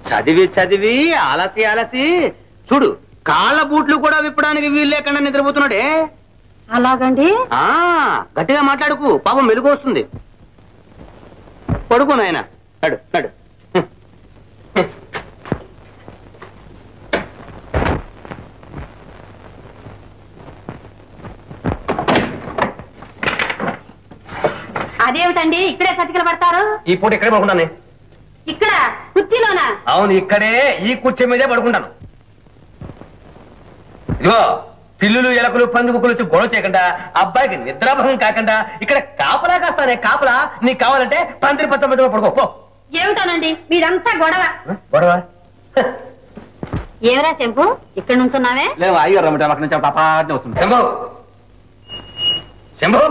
చదివి చదివి ఆలసి ఆలసి చూడు, కాళ్ళ బూట్లు కూడా విప్పడానికి వీలు లేకుండా నిద్రపోతున్నాడే. అలాగండి? గట్టిగా మాట్లాడుకు, పాపం మెలుగు వస్తుంది. పడుకో నాయన, నడు నడు. అదేమిటండి ఇక్కడే చతికిల పడతారు? ఈ పూట ఇక్కడే పడుకుంటాను. ఇక్కడ కుర్చీలోనా? అవును, ఇక్కడే ఈ కుర్చీ మీదే పడుకుంటాను. ఇదిగో, పిల్లులు ఎలకలు పందుకులు వచ్చి గొడవ చేయకుండా, అబ్బాయికి నిద్రాభంగం కాకుండా ఇక్కడ కాపలా కాస్తానే. కాపలా నీకు కావాలంటే పందిరి పచ్చ మధ్యలో పడుకో. ఏమిటోనండి మీరంతా గొడవ. గొడవ ఏమరా శంపు, ఇక్కడ నుంచున్నావే? లేవు, అయ్యారు రమ్మట అక్కడి నుంచి పాపాటనే వస్తుంది. శంభు, శంభు,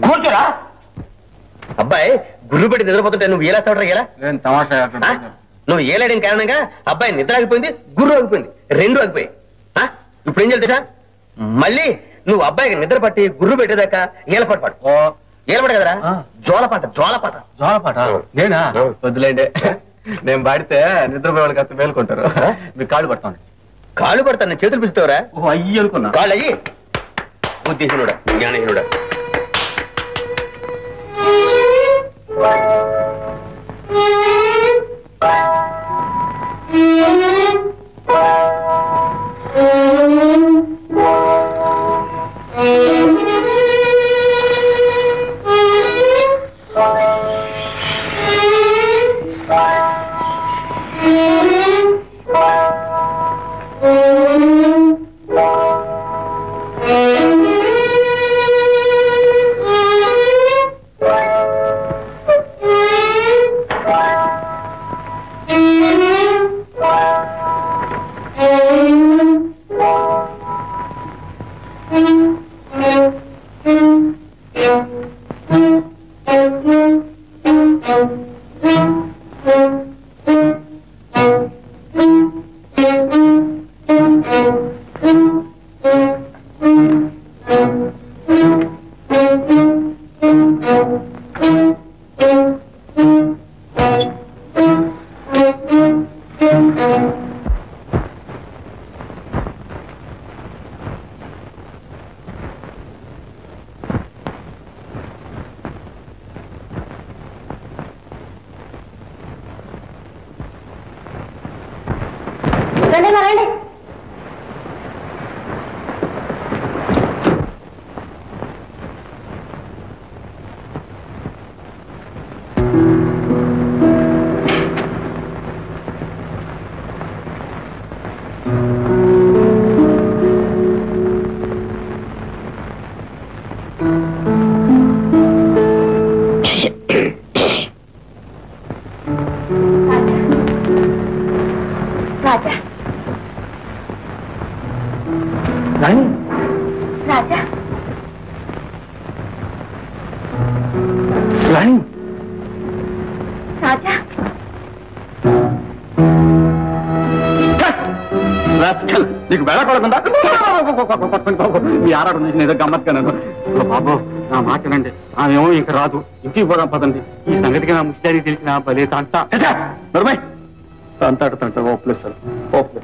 కూర్చోరా. అబ్బాయి గుర్రు పెట్టి నిద్రపోతుంటే నువ్వు ఏలేస్తావు ఎలా? నువ్వు ఏలేయడం కారణంగా అబ్బాయి నిద్ర ఆగిపోయింది, గుర్రు ఆగిపోయింది, రెండు ఆగిపోయి. ఇప్పుడు ఏం తెలుసా, మళ్ళీ నువ్వు అబ్బాయికి నిద్ర పట్టి గుర్రు పెట్టేదాకా ఏలపాటు పాడు. ఏలపాటు కదరా, జోలపాట. జోలపాట జోలపాట నేనా? వద్దులేండి, నేను పాడితే నిద్రపోయే వాళ్ళు కాస్త మేలుకుంటారు. మీకు కాళ్ళు పడతాను. కాళ్ళు పడతాను, నేను చేతులు పిలుస్తావురా? అయ్యి అనుకున్నా. కాళ్ళు అయ్యి బుద్ధిహీనుడా, జ్ఞానహీనుడా. నీకు వెళ్ళకూడదా? మీ ఆరాటం చూసిన ఏదో గమ్మత్తుగా బాబు, నా మాటనండి, ఆమెమో ఇంక రాదు, ఇంటికి పోదాం పదండి. ఈ సంగతికి నా ముఖ్యానికి తెలిసిన భలే తంట నర్మయ్ తంటాడుతంట ఓప్లేస్తాడు. ఓప్లే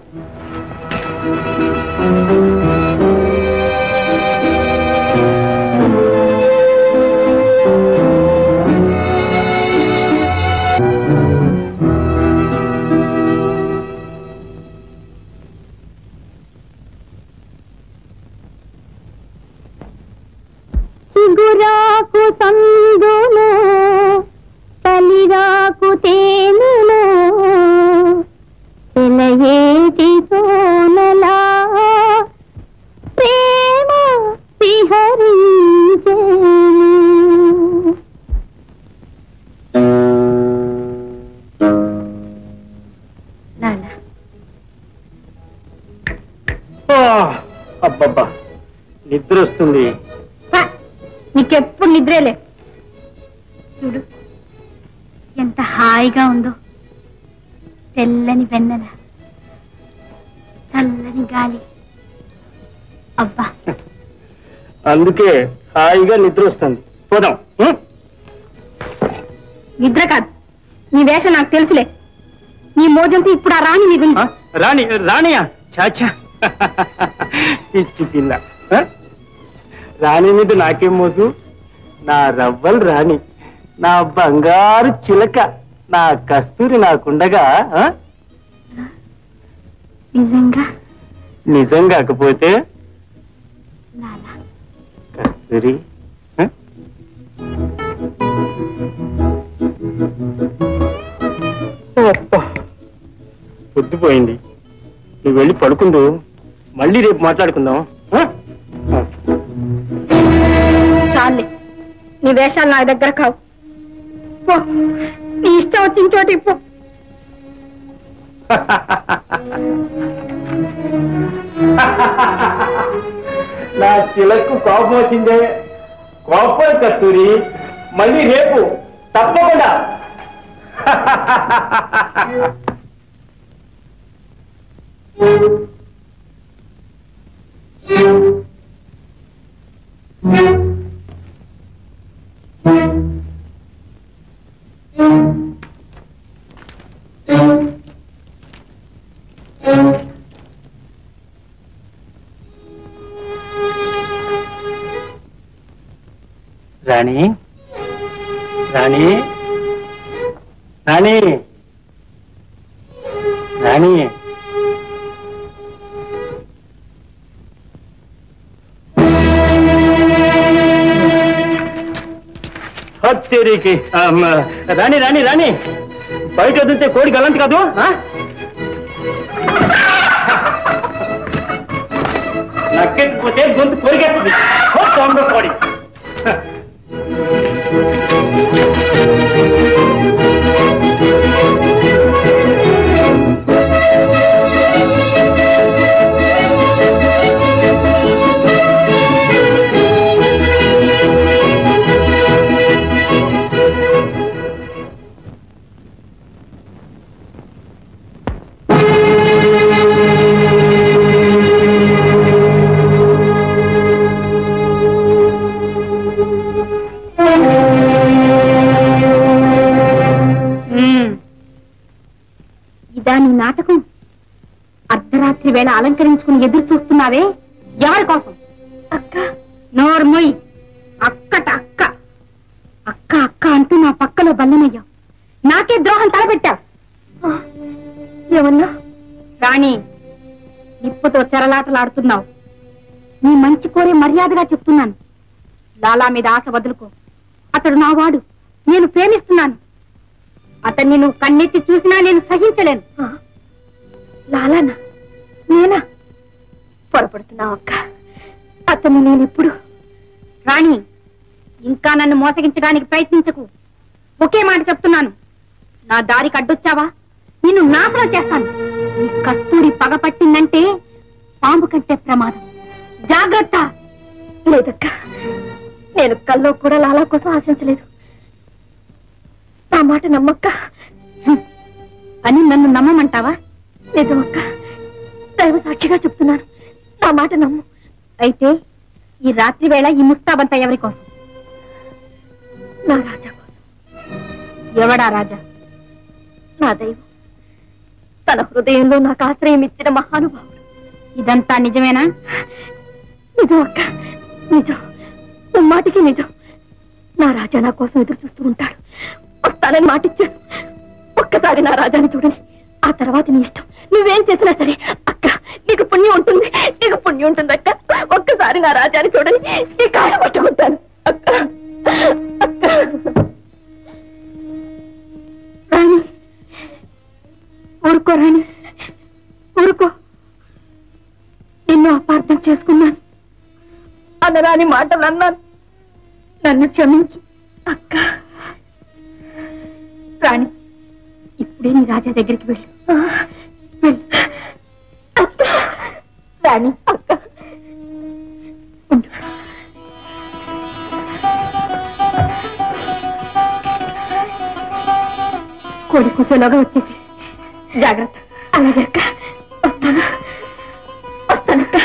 సిగురాకు సందులో తలిరాకు తేనులో సెలయేటి సోనలా ప్రేమ విహరించేను. అబ్బబ్బా, నిద్ర వస్తుంది. నీకెప్పుడు నిద్రేలే. చూడు ఎంత హాయిగా ఉందో, తెల్లని వెన్నెల, చల్లని గాలి. అబ్బా, అందుకే హాయిగా నిద్ర వస్తుంది. పోదాం. నిద్ర కాదు, నీ వేషం నాకు తెలుసులే. నీ మోజంతో ఇప్పుడు ఆ రాణి మీద ఉంది. రాణి? రాణియా? చాచా, పిచ్చి పిల్ల. రాణి మీద నాకేం మోసు? నా రవ్వల్ రాణి, నా బంగారు చిలక, నా కస్తూరి నాకుండగా నిజంగా? నిజం కాకపోతే కస్తూరి. పొద్దుపోయింది, నువ్వు వెళ్ళి పడుకుందు. మళ్ళీ రేపు మాట్లాడుకుందాం. చాలే, నీ వేషాలు నా దగ్గర కావు. పో, నీ ఇష్టం వచ్చిన చోటి పో. చిలకు కోపం వచ్చిందే. కోపం కస్తూరి, మళ్ళీ రేపు తప్పకుండా. రాణి రాణి రాణి రాణి హత్తేరికి రాణి రాణి రాణి బయట వదిలితే కోడి గల్లంత కాదు. నక్కెత్తిపోతే గొంతు కొరిగేస్తుంది. కోడి నాటకం. అర్ధరాత్రి వేళ అలంకరించుకుని ఎదురు చూస్తున్నావే, ఎవరి కోసం? అక్క. నోర్మొయ్. అక్కట అక్క అక్క అక్క అంటూ నా పక్కలో బల్లమయ్యావు. నాకే ద్రోహం తలపెట్టావు. ఏమన్నా? రాణి, నిప్పుతో చెరలాటలాడుతున్నావు. నీ మంచి కోరే మర్యాదగా చెప్తున్నాను. లాలా మీద ఆశ వదులుకో. అతడు నా వాడు. నేను ప్రేమిస్తున్నాను. అతన్ని నువ్వు కన్నెత్తి చూసినా నేను సహించలేను. లాలానా? నేనా? పొరపడుతున్నావు అక్క. అతన్ని నేనెప్పుడు... రాణి, ఇంకా నన్ను మోసగించడానికి ప్రయత్నించకు. ఒకే మాట చెప్తున్నాను. నా దారికి అడ్డొచ్చావా నిన్ను నాశనం చేస్తాను. నీ కస్తూరి పగపట్టిందంటే పాము కంటే ప్రమాదం. జాగ్రత్త. లేదక్క, నేను కల్లో కూడా లాలా కోసం ఆశించలేదు. నా మాట నమ్మక్క. అని నన్ను నమ్మమంటావా? నిజమక్క, దైవ సాక్షిగా చెప్తున్నాను. నా మాట నమ్ము. అయితే ఈ రాత్రి వేళ ఈ ముస్తాబంతా ఎవరి కోసం? నా రాజా కోసం. ఎవడా రాజా? నా దైవం. తన హృదయంలో నాకు ఆశ్రయం ఇచ్చిన మహానుభావుడు. ఇదంతా నిజమేనా? నిజం అక్క, నిజం. మాటికి నిజం. నా రాజా నా కోసం ఎదురు చూస్తూ ఉంటాడు. వస్తానని మాటిచ్చాను. ఒక్కసారి నా రాజాని చూడని, ఆ తర్వాత నీ ఇష్టం. నువ్వేం చేసినా సరే అక్క, నీకు పుణ్యం ఉంటుంది. నీకు పుణ్యం ఉంటుంది అక్క. ఒక్కసారి నా రాజాని చూడని నీ కాళ్ళు పట్టుకుంటాను అక్క. అక్క రాణి, ఊరుకో రాణి, ఊరుకో. నిన్ను అపార్థం చేసుకున్నాను. అనరాని మాటలు అన్నాను. నన్ను క్షమించు అక్క. రాణి, ఇప్పుడే నీ రాజా దగ్గరికి వెళ్ళు. వెళ్ళు అక్క. రాణి అక్క, ఉండు. కోడి కూసేలోగా వచ్చేసి జాగ్రత్త. అలాగే అక్క. వస్తాను, వస్తానక్క.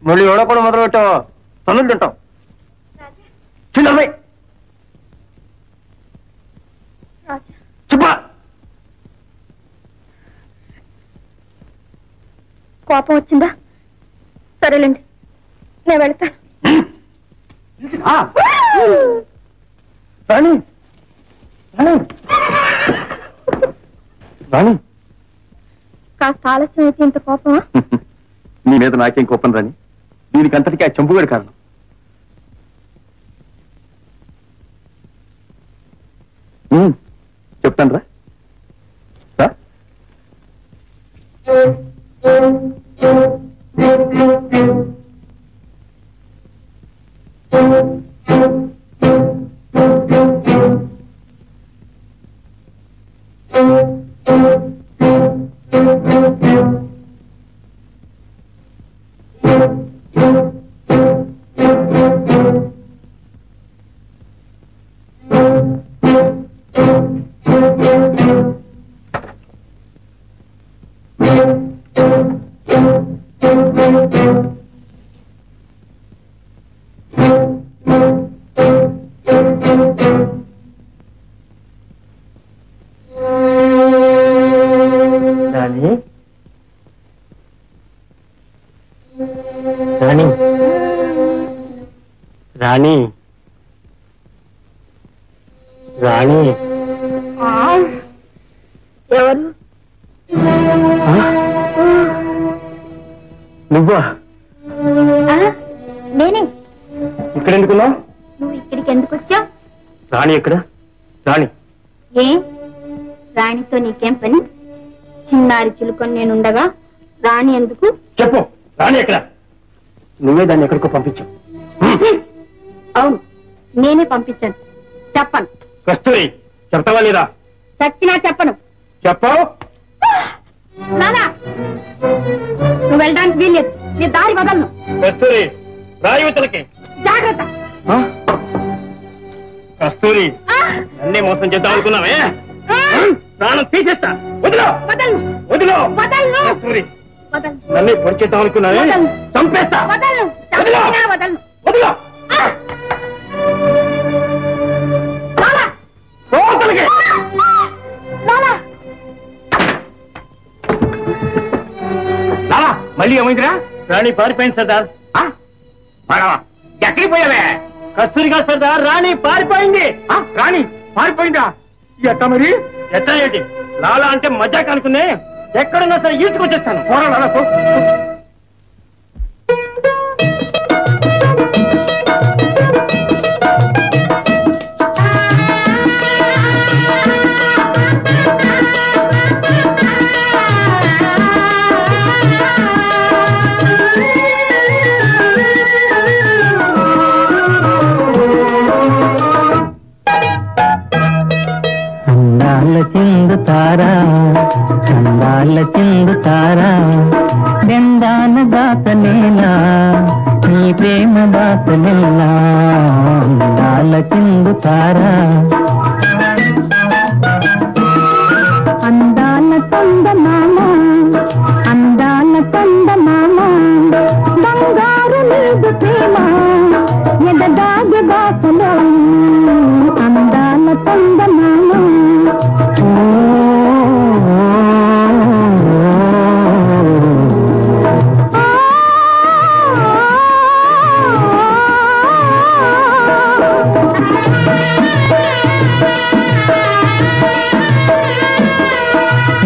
మళ్ళీ ఎవడప్పుడు మొదలు పెట్టావు? తనులు తింటాం. కోపం వచ్చిందా? సరేలేండి, నేను వెళ్తాను. రాణి, రాణి, కాస్త ఆలస్యం అయితే ఇంత కోపమా? నీ మీద నాకేం కోపం రాని. దీనికంతటికీ ఆ చంపుగాడు కారణం. చెప్తాను రా రాణి రాణి ఎవరు నువ్వా నేనే. ఇక్కడ ఎందుకున్నావు? నువ్వు ఇక్కడికి ఎందుకు వచ్చావు? రాణి ఎక్కడ? రాణి ఏ రాణితో నీకేం పని? చిన్నారి చిలుకొని నేనుండగా రాణి ఎందుకు? చెప్పు, రాణి ఎక్కడ? నువ్వే దాన్ని ఎక్కడికో పంపించావు. అవును, నేనే పంపించాను. చెప్పను. కస్తూరి, చెప్తావా లేదా? చచ్చినా చెప్పను. చెప్పావు? నానా, నువ్వు వెళ్ళడానికి వీల్లేదు. నీ దారి వదలను. కస్తూరి, రాయువతలకి జాగ్రత్త. కస్తూరి, అన్నీ మోసం చేద్దాం అనుకున్నావే? ప్రాణం తీసేస్తా. వదిలో వదలను. వదిలో వదలను. కస్తూరి, వదలను. నన్ను పొడి చేద్దాం అనుకున్నావే? వదలను. చంపేస్తా. వదలను. వదిలో. చంపినా వదలను. వదిలో నానా. పోతలకి. నానా. లాలా, మళ్ళీ ఏమైందిరా? రాణి పారిపోయింది సర్దార్. ఎక్కడికి పోయావే? కస్తూరిగా సర్దార్, రాణి పారిపోయింది. రాణి పారిపోయిందా? ఎట్ట మరి? ఎట్ట ఏంటి? లాలా అంటే మజాక్ అనుకునే. ఎక్కడున్నా సరే ఈడ్చుకొచ్చేస్తాను. పోరా లాలా, పో. చెందుతారా చందాల చెందుతారా బెందాన దాసనేలా నీ ప్రేమ దాసనెల్లా అందాల చెందుతారా అందాల చందమామ అందాల చందమామ బంగారు నీదు ప్రేమ ఎదదాగి దాసలో అందాల చందమామ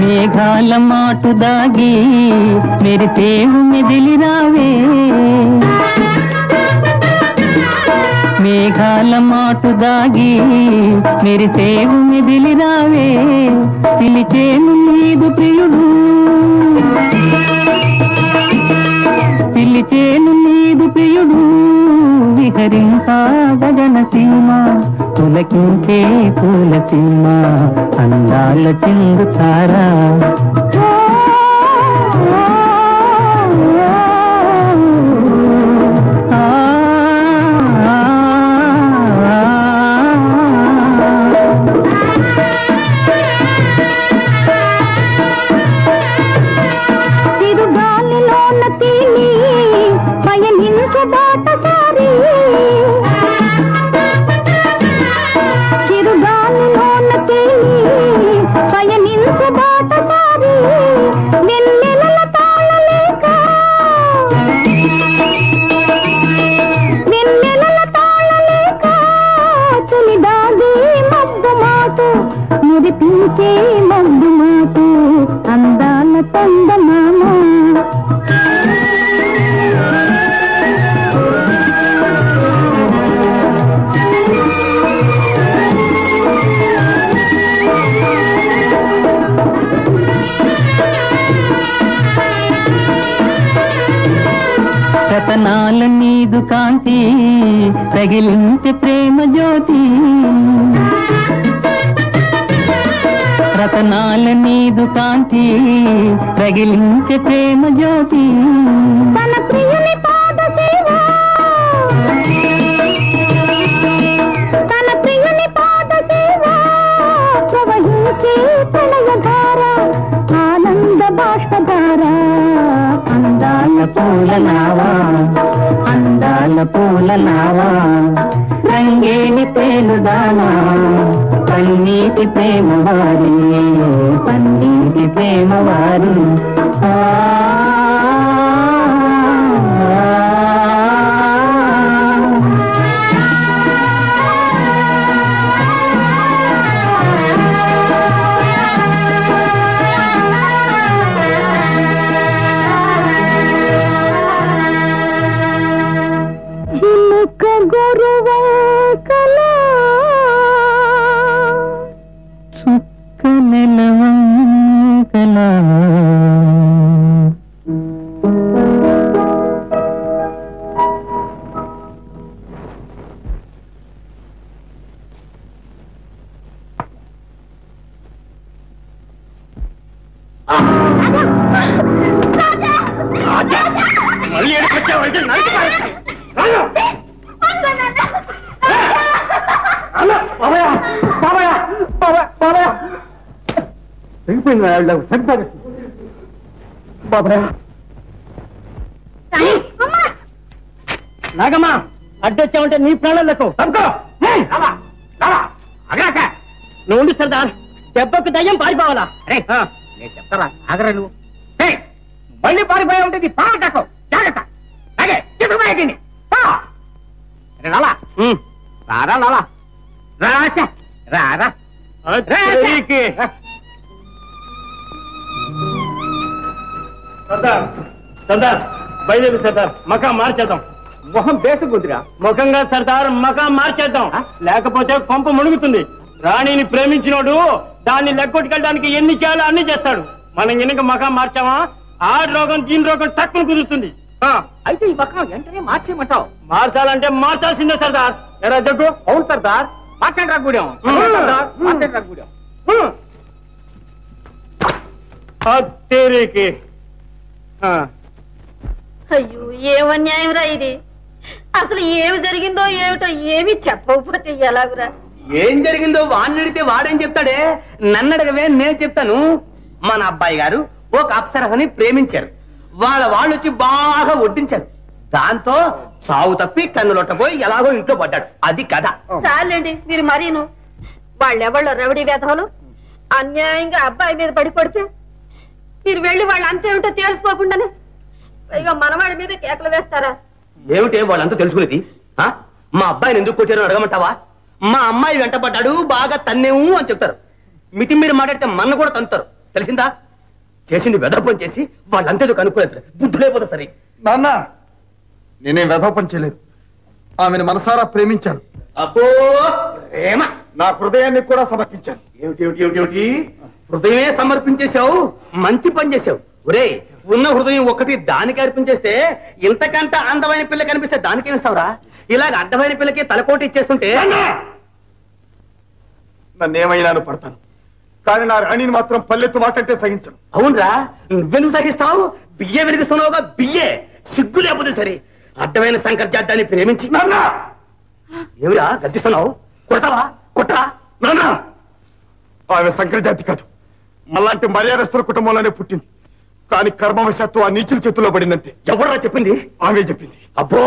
మేఘాల మాటు దాగి మెరిసేవు మెదిలిరావే మేఘాల మాటు దాగి మెరిసేవు మెదిలిరావే పిలిచేను నీదు ప్రియుడు పిలిచేను నీదు ప్రియుడు విహరింపా గగన సీమ పులకించే పూల సీమ అందాల చిందుతారా చిరుగాలిలోన తీని పయనించు బాటసారి చిరుగాలిలోన తీని పయనించు బాటసారి వెన్నెలల తాళలేక వెన్నెలల తాళలేక చులిదాగి మబ్బు మాటు మురిపించే మబ్బు మాటు అందాల చందమామ నీదు కాంతి తగిలించే ప్రేమ జ్యోతి రతనాల నీదు కాంతి తగిలించే ప్రేమ జ్యోతి తన ప్రియుని పాద సేవ తన ప్రియుని పాద సేవ ప్రవహించే ప్రళయధార ఆనంద బాష్పధార అందాల పూల నావా అందాల పూల నావా రంగేని పేలుదానా పన్నీటి ప్రేమ వారి పన్నీటి ప్రేమ వారి చిలుక గురువంకల చుక్క నెలవంకల మళ్ళీ ఎక్కడికొచ్చావంటే నరికి పారేస్తాను. రాను. అన్న, బాబాయ్, బాబాయ్, బాబాయ్, బాబాయ్. తెగిపోయింది బాబాయ్. నాగమ్మా అడ్డొచ్చావంటే నీ ప్రాణాలకు తప్పుకో. నువ్వు ఉండి సర్దార్ దెబ్బకు దయ్యం పారిపోవాలా? నేను చెప్తారా ఆగరా నువ్వు. మళ్ళీ పారిపోయా ఉంటే నీ ప్రాణం తక్కువ. జాగ్రత్త. అలాగే చెప్పుకోయకండి. రాలా రారా లాలా రారా రారా సర్దార్ సర్దార్ బయలుదేరి సర్దార్ మకాం మార్చేద్దాం. మొహం బేసగుద్దిరా. ముఖంగా సర్దార్ మకాం మార్చేద్దాం, లేకపోతే కొంప మునుగుతుంది. రాణిని ప్రేమించినోడు దాన్ని లెక్కొట్టుకెళ్ళడానికి ఎన్ని చేయాలో అన్ని చేస్తాడు. మనం ఎన్నిక మకాం మార్చామా ఆ రోగం దీని రోగం తక్కువ కుదురుతుంది. అయితే ఈ మకాం వెంటనే మార్చేయమంటావు? మార్చాలంటే మార్చాల్సిందే సర్దార్. ఎరా జగ్గు? అవును సర్దార్, మార్చండి రాగూడెం. మార్చండి రాగూడెం. తేరీకి అయ్యో ఏం అన్యాయం రా ఇది. అసలు ఏమి జరిగిందో ఏమిటో ఏమి చెప్పకపోతే ఎలాగురా? ఏం జరిగిందో వాడిని అడిగితే వాడేం చెప్తాడే? నన్ను అడగవే, నేను చెప్తాను. మన అబ్బాయి గారు ఒక అప్సరసని ప్రేమించారు. వాళ్ళు వచ్చి బాగా వడ్డించారు. దాంతో సాగు తప్పి కన్నులొట్టపోయి ఎలాగో ఇంట్లో పడ్డాడు. అది కథ. చాలండి మీరు మరీను. వాళ్ళెవళ్ళో రవిడి వేధవులు అన్యాయంగా అబ్బాయి మీద పడి కొడితే మీరు వెళ్ళి వాళ్ళు అంతేమిటో తెలుసుకోకుండానే పైగా మనవాడి మీద కేకలు వేస్తారా? ఏమిటే వాళ్ళంతా తెలుసుకునేది? మా అబ్బాయిని ఎందుకు కొట్టారో అడగమంటావా? మా అమ్మాయి వెంటపడ్డాడు, బాగా తన్నేము అని చెప్తారు. మితి మీరు మాట్లాడితే మన్న కూడా తంతారు. తెలిసిందా? చేసింది వెదపం చేసి వాళ్ళంతేదో కనుక్కోలేదు. బుద్ధులేపోతా సరే. నాన్న, నేనేం వెధోపం చేయలేదు. ఆమెను మనసారా ప్రేమించాను. అబ్బో ప్రేమ! నా హృదయాన్ని కూడా సమర్పించాను. ఏమిటి హృదయమే సమర్పించేశావు? మంచి పని చేశావు. ఒరే, ఉన్న హృదయం ఒక్కటి దానికి అర్పించేస్తే ఇంతకంట అందమైన పిల్ల కనిపిస్తే దానికి ఇస్తావురా? ఇలాగ అడ్డమైన పిల్లకి తలకోటి ఇచ్చేస్తుంటే నన్నేమైనాను పడతాను, కానీ నా రాణిని మాత్రం పల్లెత్తు మాటంటే సహించను. అవునరా, నువ్వెందుకు సహిస్తావు? బియ్య వెలిగిస్తున్నావుగా. బియ్యే సిగ్గు లేకపోతే సరే. అడ్డమైన శంకర్ జాతాన్ని ప్రేమించి ఏమిరా గర్జిస్తున్నావు? కొడతావా? కొట్టరా? నాన్న, ఆమె శంకర జాతి కాదు, మళ్ళాంటి మర్యాదస్తుల కుటుంబంలోనే పుట్టింది. కానీ కర్మవశాత్తు ఆ నీచుల చేతుల్లో పడిందంతే. ఎవరా చెప్పింది? ఆమె చెప్పింది. అబ్బో,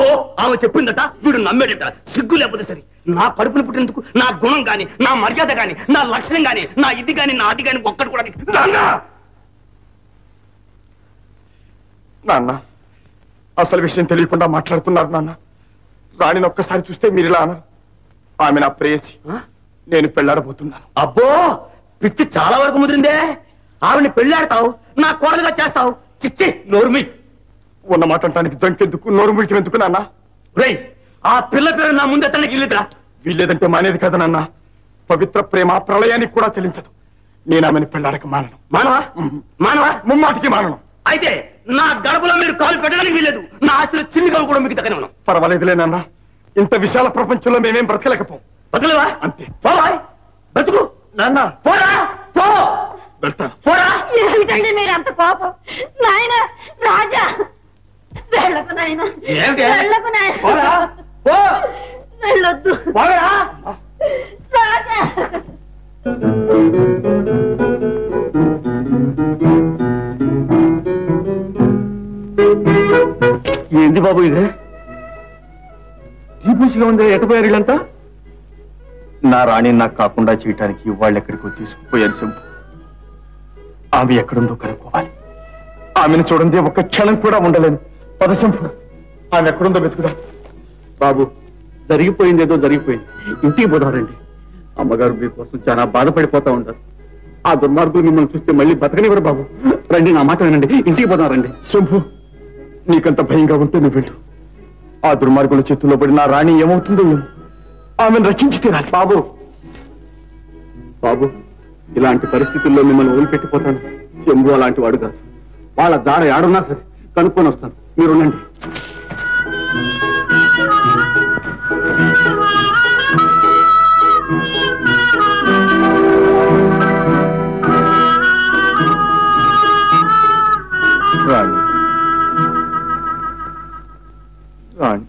ఆమె చెప్పిందట, వీడు నమ్మేడట. సిగ్గు లేకపోతే సరే. నా కడుపును పుట్టినందుకు నా గుణం గాని, నా మర్యాద గాని, నా లక్షణం గాని, నా ఇది గాని, నా అది గాని ఒక్కటి కూడా నాన్న, అసలు విషయం తెలియకుండా మాట్లాడుతున్నారు నాన్న. రాణిని ఒక్కసారి చూస్తే మీరు ఇలా అన్నారు. ఆమె నా ప్రేయసి, నేను పెళ్లాడబోతున్నాను. అబ్బో, పిచ్చి చాలా వరకు ముదిరిందే. ఆవిడ్ని పెళ్లాడతావు, నా కోడలుగా చేస్తావు. చిచ్చి, నోరుమి. ఉన్న మాట అంటానికి జంకెందుకు, నోరు ముడికెందుకు నాన్న? రేయ్, ఆ పిల్ల పేరు నా ముందు ఎత్తడానికి వీల్లేదురా. వీల్లేదంటే మానేది కదా నాన్న. పవిత్ర ప్రేమ ప్రళయానికి కూడా చెల్లించదు. నేను ఆమెను పెళ్లాడక మానను. మానవా? మానవా? ముమ్మాటికి మానను. అయితే నా గడపలో మీరు కాలు పెట్టడానికి వీలేదు. నా ఆస్తిలో చిన్ని కాలు కూడా మీకు దగ్గర ఉన్నాం. పర్వాలేదులే నాన్న, ఇంత విశాల ప్రపంచంలో మేమేం బ్రతకలేకపోం. బతుకులేవా? అంతే. పోరా బతుకు నాన్న పోరా పో వెళ్తాను. పోరా. ఏమిటండి మీరు అంత కోపం? నాయన రాజా వెళ్ళకు నాయన, ఏమిటి? వెళ్ళకు నాయన, పోరా పో వెళ్ళొద్దు పోరా. రాజా. ఏంది బాబు ఇదే? దీపూసిగా ఉంది. ఎట్టపోయారు వీళ్ళంతా? నా రాణి నాకు కాకుండా చేయటానికి వాళ్ళు ఎక్కడికో తీసుకుపోయారు శంభు. ఆమె ఎక్కడుందో కనుక్కోవాలి. ఆమెను చూడండి ఒక్క క్షణం కూడా ఉండలేను. పద శంభు, ఆమె ఎక్కడుందో వెతుకుదా. బాబు, జరిగిపోయింది ఏదో జరిగిపోయింది. ఇంటికి పోదారండి. అమ్మగారు మీకోసం చాలా బాధపడిపోతా ఉంటారు. ఆ దుర్మార్గులు మిమ్మల్ని చూస్తే మళ్ళీ బతకనివ్వరు బాబు. రండి, నా మాట వినండి. ఇంటికి పోదారండి. శంభు, నీకంత భయంగా ఉంటే నువ్వు వెళ్ళు. ఆ దుర్మార్గుల చేతుల్లో పడి నా రాణి ఏమవుతుందో ఏమో. ఆమెను రక్షించి తీరాలి. బాబు బాబు, ఇలాంటి పరిస్థితుల్లో మిమ్మల్ని వదిలిపెట్టిపోతాను. శంభు అలాంటి వాడు కాదు. వాళ్ళ జాడ ఆడున్నా సరే కనుక్కొని వస్తాను. మీరుండండి. రాణి రాణి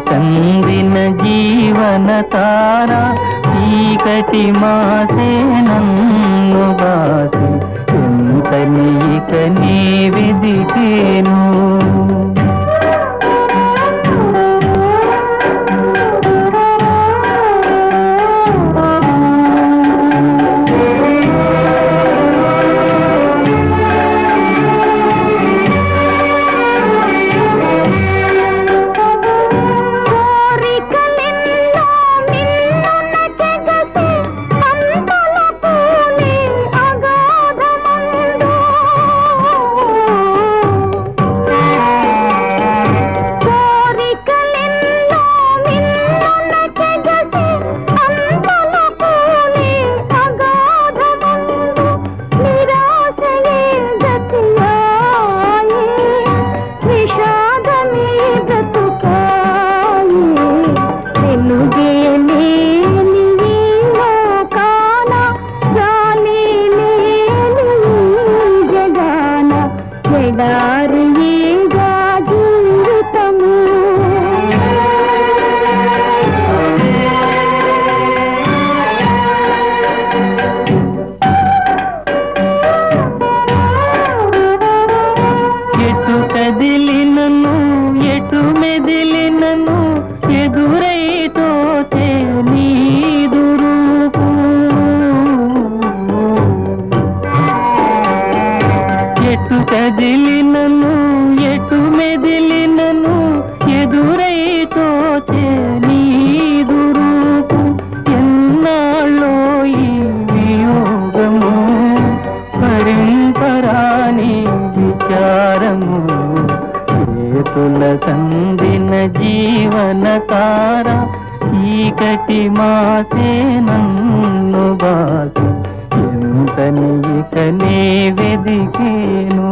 కందిన జీవన తారా చీకటి మాసే నన్ను బాసి ఎంత నీక నీ విదికేను. కందిన జీవన తారా చీకటి మాసే నన్ను బాసి ఎంత నీక నే వెదికేను.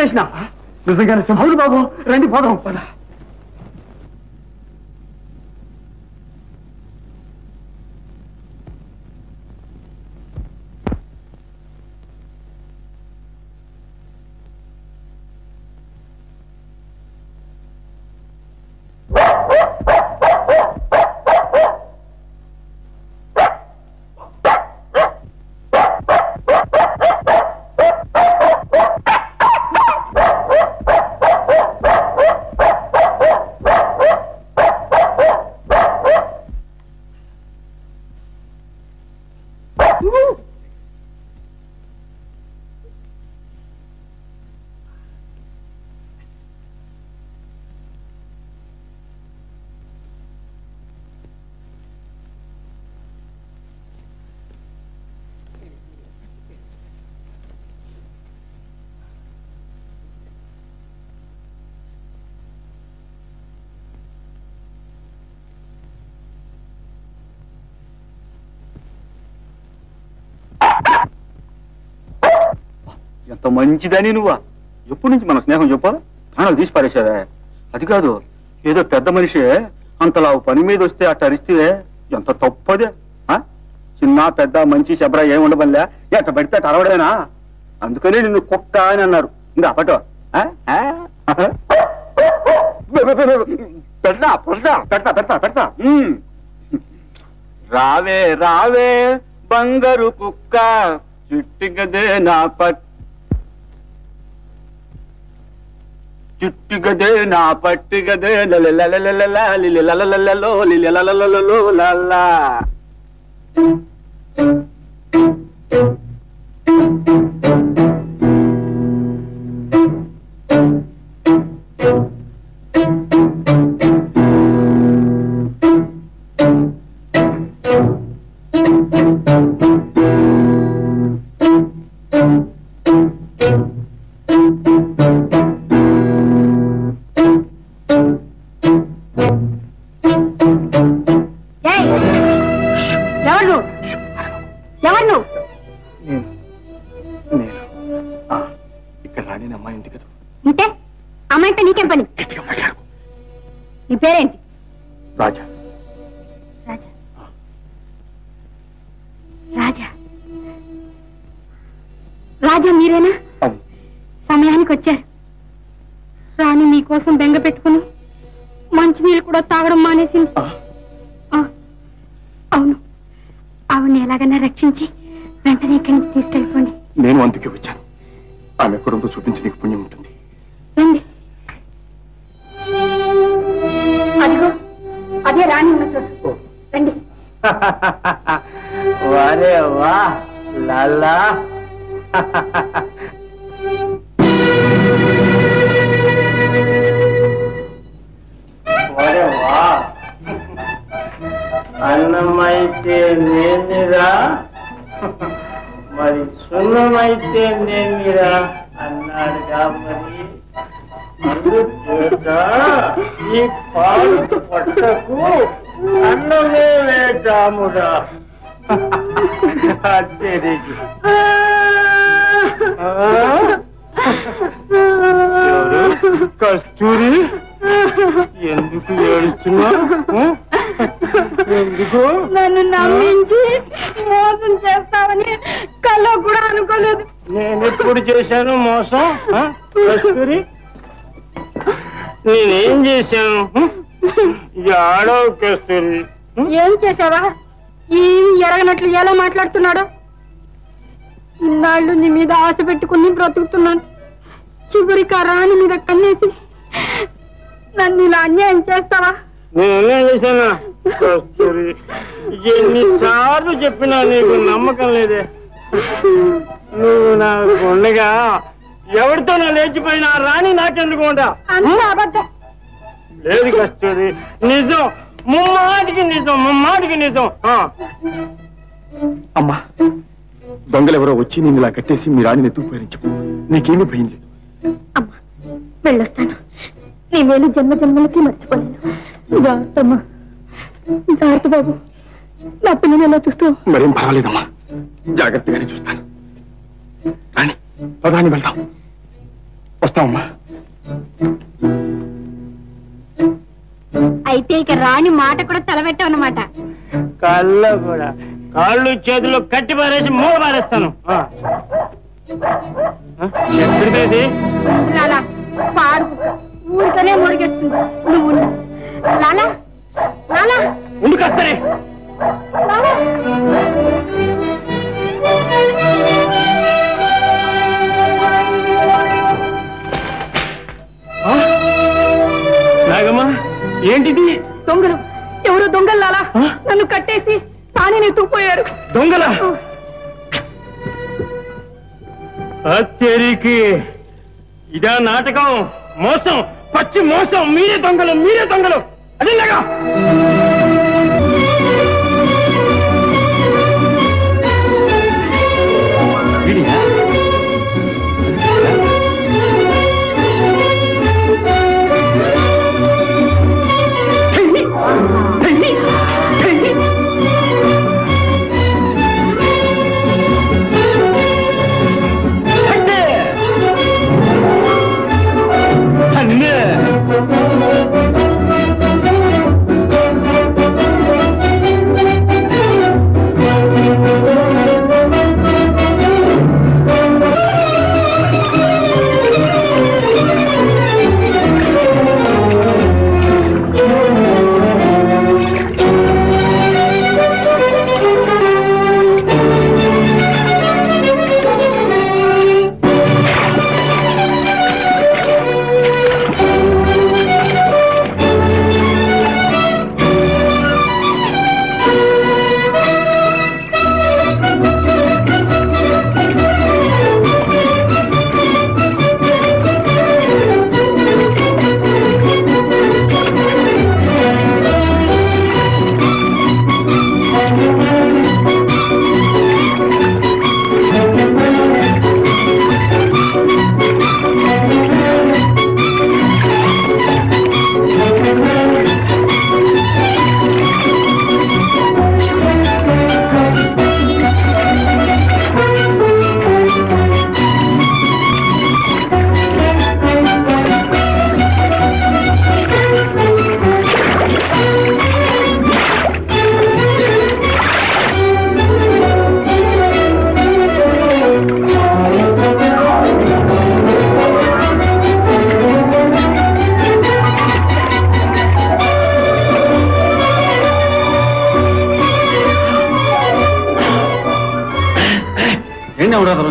చేసినా నిజంగానే సింహుడు బాబు రండి పోదాం పద. ఎంత మంచిదని నువ్వా? ఎప్పటి నుంచి మన స్నేహం చెప్పా? ప్రాణాలు తీసి పారేశావే. అది కాదు, ఏదో పెద్ద మనిషి అంతలా పని మీద వస్తే అట్ట అరిస్తే ఎంత తప్పదే. చిన్న పెద్ద మంచి శబర ఏమి ఉండబల్లే, ఎట్ట పెడితే అట్ట అరవడేనా? అందుకనే నిన్ను కుక్క అని అన్నారు. ఇంకా పటో పెడతా పెడతా పెడతా పెడతా పెడతా. రావే రావే బంగారు కుక్క, చిట్టిగదే నా చుట్టిగదే నా పట్టిగదే లలలలలో లలా. ఇక్కడ రాని అమ్మాయి ఉంది కదా. అంటే అమ్మాయితో నీకేం పని? నీ పేరేంటి? రాజా. రాజా రాజా రాజా మీరేనా? సమయానికి వచ్చారు. రాణి మీకోసం బెంగ పెట్టుకుని మంచినీళ్ళు కూడా తాగడం మానేసింది. అవును, ఆవిడ్ని ఎలాగైనా రక్షించి వెంటనే ఇక్కడి నుంచి తీసుకెళ్ళిపోండి. నేను అందుకే వచ్చాను. ఆమె ఎక్కడుందో చూపించి నీకు పుణ్యం ఉంటుంది. రండి. అదిగో అదే రాణి ఉన్న చోటు. రండి. వారే వా లాలా. వారే వా, అన్నమైతే నేనిరా, మరి సున్నమైతే నేనిరా అన్నాడుగా. మరి అందుచేత ఈ పాలు పట్టకు అన్నమే వేటాముడా. అత్తేరికి కస్తూరి, ఎందుకు ఏడుచున్నా? ఎందుకు? నన్ను నమ్మించి మోసం చేస్తావని కల్లో కూడా అనుకోలేదు. నేనెప్పుడు చేశాను మోసం? కస్తూరి, నేనేం చేశాను? ఏడవ కస్తూరి. ఏం చేసావా? ఈ ఎరగనట్లు ఎలా మాట్లాడుతున్నాడో. ఇన్నాళ్ళు నీ మీద ఆశ పెట్టుకుని బ్రతుకుతున్నాను. చివరికి ఆ రాణి మీద కన్నేసి నన్ను ఇలా అన్యాయం చేస్తావా? నేనేం చేశానా కస్తూరి? ఎన్నిసార్లు చెప్పినా నీకు నమ్మకం లేదే. నువ్వు నాకు ఉండగా ఎవరితో నా లేచిపోయినా రాణి నాకెందుకు ఉంటా? అంత అబద్ధం. లేదు కస్తూరి, నిజం, ముమ్మాటికి నిజం, ముమ్మాటికి నిజం. అమ్మా, దొంగలెవరో వచ్చి నిన్ను ఇలా కట్టేసి మీ రాణిని ఎత్తుకుపోయారని చెప్పు. నీకేమీ భయం లేదు. అమ్మా, వెళ్ళొస్తాను. నీ వేలు జన్మ జన్మలకి మర్చిపోలేను. జాగ్రత్తమ్మా. జాగ్రత్త బాబు. నా పిల్లలు ఎలా చూస్తావు? మరేం పర్వాలేదమ్మా, జాగ్రత్తగానే చూస్తాను. రాణి, పదాన్ని వెళ్తాం. వస్తామమ్మా. అయితే ఇక రాణి మాట కూడా తలబెట్టావు అన్నమాట. కళ్ళు కూడా కాళ్ళు చేతులు కట్టి పారేసి మూగ పారేస్తాను. ఎక్కడిది లాలా పాడు కుక్క ఊరికనే ముడిగేస్తుంది. నువ్వు లాలా లాలా ఉండుకొస్తారే. లాలా నాగమ్మా ఏంటిది? దొంగలు ఎవరో దొంగలు లాలా నన్ను కట్టేసి తానే ఎత్తుకుపోయారు. దొంగల అత్తరికి ఇదా నాటకం? మోసం, పచ్చి మోసం. మీరే దొంగలు, మీరే దొంగలు. అదిలాగా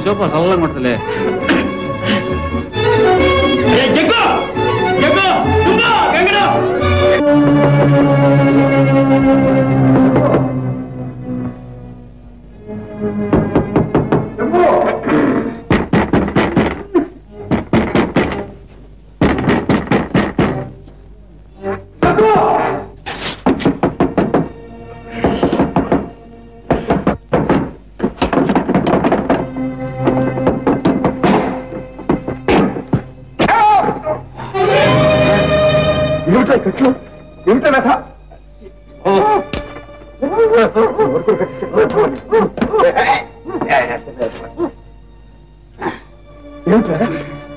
చూప చల్లంగా ఉంటుందిలే. ఏమిటా కథ?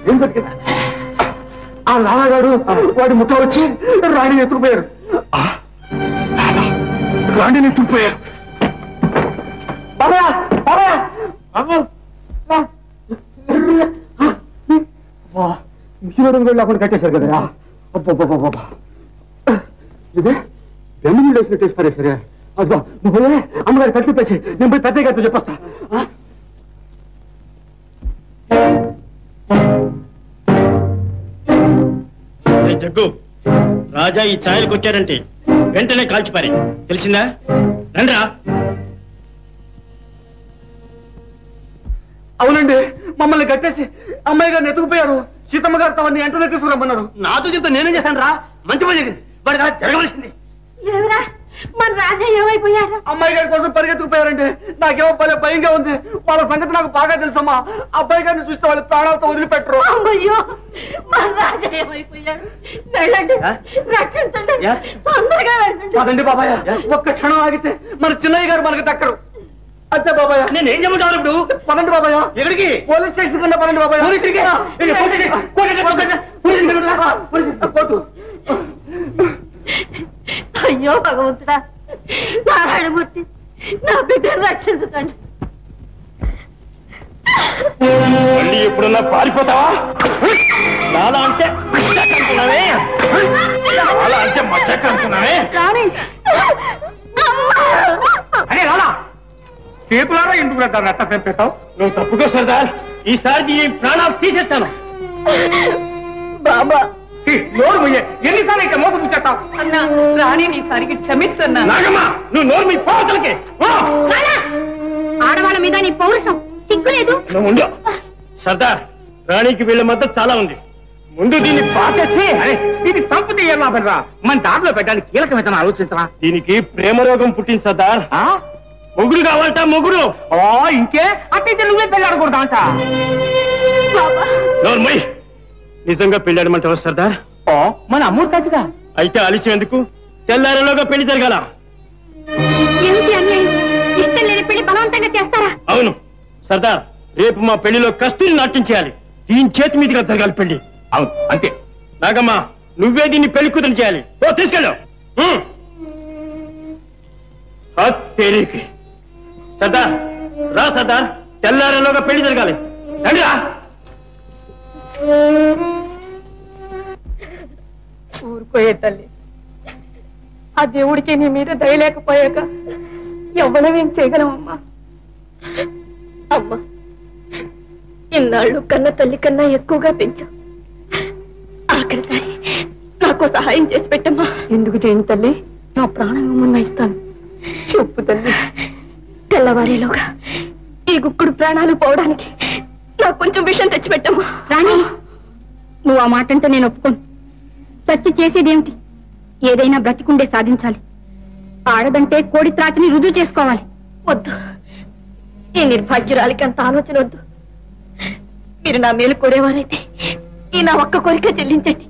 ఏం దొరికింది? ఆ నాన్నగారు వాడి ముఠ వచ్చి రాణిని ఎత్తుకుపోయారు. రాణిని ఎత్తుకుపోయారు. మిషన్ వెళ్ళి అప్పుడు కట్టేశారు కదా. అబ్బా ఇదే వెన్ను నీళ్ళు వేసినట్టు వేసి పరేసరే. అదిగో నువ్వు పోయే అమ్మగారి కట్లు పేసి నేను పోయి పెద్ద గారితో చెప్పొస్తా. జగ్గు, రాజా ఈ ఛాయలకు వచ్చారంటే వెంటనే కాల్చిపారే, తెలిసిందా? రండ్రా. అవునండి, మమ్మల్ని కట్టేసి అమ్మాయి గారిని ఎత్తుకుపోయారు. సీతమ్మ గారు తమని వెంటనే తీసుకురమ్మన్నారు. నాతో చెప్తే నేనేం చేశాను రా? మంచి పని జరిగింది. వాడి జరగవలసింది. ఏమిరా మన రాజా ఏమైపోయాడు? అమ్మాయి గారి కోసం పరిగెత్తుకుపోయారండి. నాకేమో భయంగా ఉంది. వాళ్ళ సంగతి నాకు బాగా తెలుసమ్మా. అబ్బాయి గారిని చూస్తే వాళ్ళు ప్రాణాలతో వదిలిపెట్టరు. అమ్మయ్యో, మన రాజా ఏమైపోయాడు? వెళ్ళండి, రక్షించండి, తొందరగా వెళ్ళండి. అదండి బాబాయ్, ఒక్క క్షణం ఆగితే మన చిన్నయ్య గారు మనకు దక్కరు. అచ్చా బాబాయ్, నేను ఏం చెప్పాను ఇప్పుడు? పదండి బాబాయ్. ఎక్కడికి? పోలీస్ స్టేషన్ కన్నా పదండి బాబాయ్. అయ్యో భగవంతుడా, నారాయణమూర్తి, నా బిడ్డను రక్షించకండి. మళ్ళీ ఎప్పుడన్నా పారిపోతావా? నాలా అంటే మచ్చకంటున్నావే, నాలా అంటే మచ్చకంటున్నావే. అరే రాలా, చేతులారా ఎందుకు పెడతావు? నట్ట పెడతావు నువ్వు. తప్పుకో సర్దార్, ఈసారి ఈ ప్రాణాలు తీసేస్తాను. బాబా నోరు ముయ్యే, ఎన్నిసార్లు ఇక్కడ మోసం చేస్తావు? అన్నా, రాణిని ఈసారికి క్షమిస్తున్నా. నాగమ్మా, నువ్వు నోరు మీ పోవతలకే. ఆడవాళ్ళ మీద నీ పౌరుషం సిగ్గులేదు. నువ్వు ఉండు సర్దార్. రాణికి వీళ్ళ మద్దతు చాలా ఉంది. ముందు దీన్ని పాచేసి దీన్ని సంపతి ఏం లాభం రా? మన దాంట్లో పెట్టడానికి కీలకమైన ఆలోచించరా. దీనికి ప్రేమ రోగం పుట్టింది సర్దార్. మొగుడు కావాలట, మొగుడు. ఇంకే అట్టయితే నువ్వే పెళ్ళాడకూడదా అంట. నోర్మయ్, నిజంగా పెళ్ళాడమంటావా సర్దార్? మన అమ్మూరు కాదుగా. అయితే ఆలస్యం ఎందుకు? తెల్లారిలోగా పెళ్లి జరగాల. ఏమిటి అన్యాయం? ఇష్టం లేని పెళ్లి బలవంతంగా చేస్తారా? అవును సర్దార్, రేపు మా పెళ్లిలో కస్తూరి నాట్యం చేయాలి. దీని చేతి మీదుగా జరగాలి పెళ్లి. అవును అంతే. నాగమ్మా, నువ్వే దీన్ని పెళ్లి కూతురు చేయాలి. ఓ తీసుకెళ్ళు. సర్దార్ రా సర్దార్, తెల్లారిలోగా పెళ్లి జరగాలి. రండిరా. ఊరుకోయే తల్లి, ఆ దేవుడికి నీ మీద దయలేకపోయాక ఎవ్వరం ఏం చేయగలమమ్మా. అమ్మా, ఇన్నాళ్ళు కన్న తల్లి కన్నా ఎక్కువగా పెంచా. ఆఖరిసారి నాకు సహాయం చేసి పెట్టమ్మా. ఎందుకు చేయను తల్లి? నా ప్రాణం ఏమన్నా ఇస్తాను. చెప్పు తల్లి. తెల్లవారేలోగా ఈ గుక్కుడు ప్రాణాలు పోవడానికి నాకు కొంచెం విషయం తెచ్చిపెట్టమ్మా. రాణి, నువ్వు ఆ మాట అంటే నేను ఒప్పుకోను. చచ్చి చేసేదేమిటి? ఏదైనా బ్రతికుండే సాధించాలి. ఆడదంటే కోడి త్రాచిని రుజువు చేసుకోవాలి. వద్దు, ఈ నిర్భాగ్యురాలికి అంత ఆలోచన వద్దు. మీరు నా మేలు కోరేవారైతే ఈ నా ఒక్క కోరిక చెల్లించండి.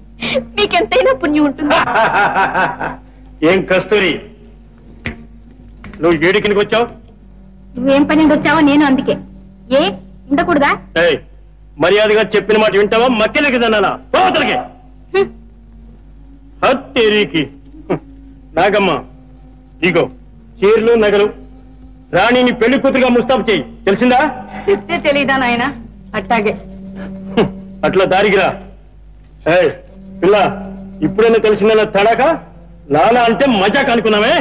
మీకెంతైనా పుణ్యం ఉంటుంది. ఏం కస్తూరి, నువ్వు ఏడికినికి వచ్చావు? నువ్వేం పని వచ్చావో నేను అందుకే. ఏ ఉండకూడదా? మర్యాదగా చెప్పిన మాట వింటావా? మక్కెలకి దన్నాలా? పోతలకి. హత్తేరికి. నాగమ్మ, ఇగో చీరలు నగలు. రాణిని పెళ్లి కూతురుగా ముస్తాబు చేయి. తెలిసిందా? చెప్తే తెలీదా నాయన? అట్లాగే. అట్లా దారిగిరా. పిల్ల, ఇప్పుడైనా తెలిసిందన్న తడాక నానా అంటే మజాక్ అనుకున్నామే.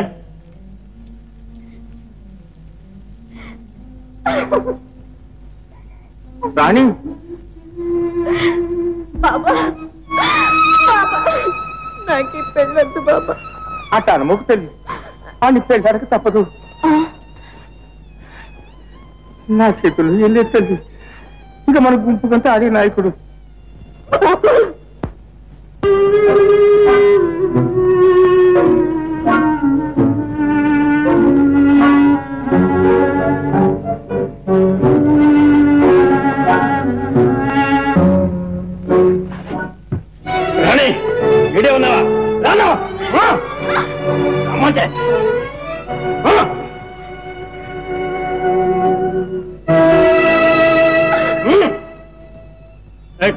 రాణి, బాబా, నాకు ఈ పెళ్ళొద్దు బాబా. అట్ట అనుమకు తెలియదు. అని పెళ్ళడానికి తప్పదు. నా చేతులు వెళ్ళే తల్లి. ఇంకా మన గుంపుకంతా ఆడే నాయకుడు. రాణి, వీడే ఉన్నావా? రాను అమ్మంటే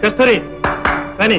కస్తూరి కానీ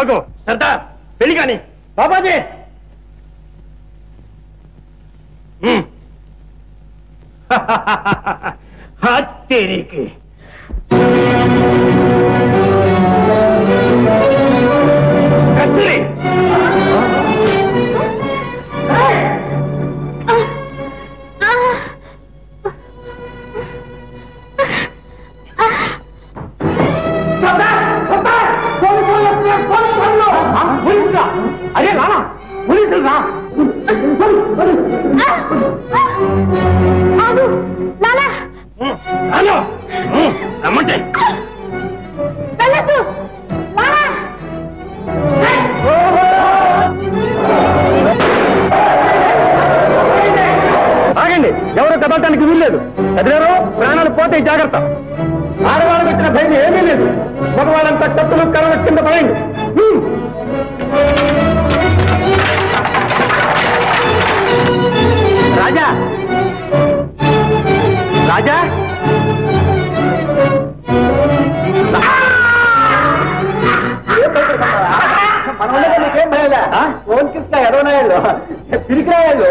ఆగో సర్దార్ పెళ్లి కాని బాబాజీ తేరికి కస్తూరి అరే రానా పోలీసులు రా రమ్మంటే ఆగండి ఎవరు కదలటానికి వీల్లేదు ఎదురెవరో ప్రాణాలు పోతే జాగ్రత్త ఆడవాళ్ళకి వచ్చిన భయం ఏమీ లేదు మగవాళ్ళంతా కత్తులు కర్రల కింద పడండి రాజా రాజా మన నీకేం భయదా ఫోన్ కృష్ణ ఎడవనాయాలు పిరికిరాయాలు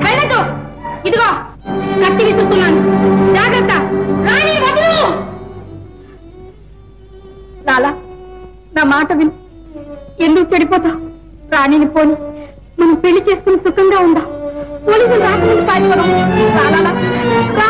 వెళ్ళదు ఇదిగో కత్తి విసురుతున్నాను జాగ్రత్త రాణి వదలు లాలా నా మాట విను ఎందుకు చెడిపోతావు రాణిని పోని మనం పెళ్లి చేసుకుని సుఖంగా ఉందాం పోలీసులు రాకముందు పారిపోదాం లాలా రా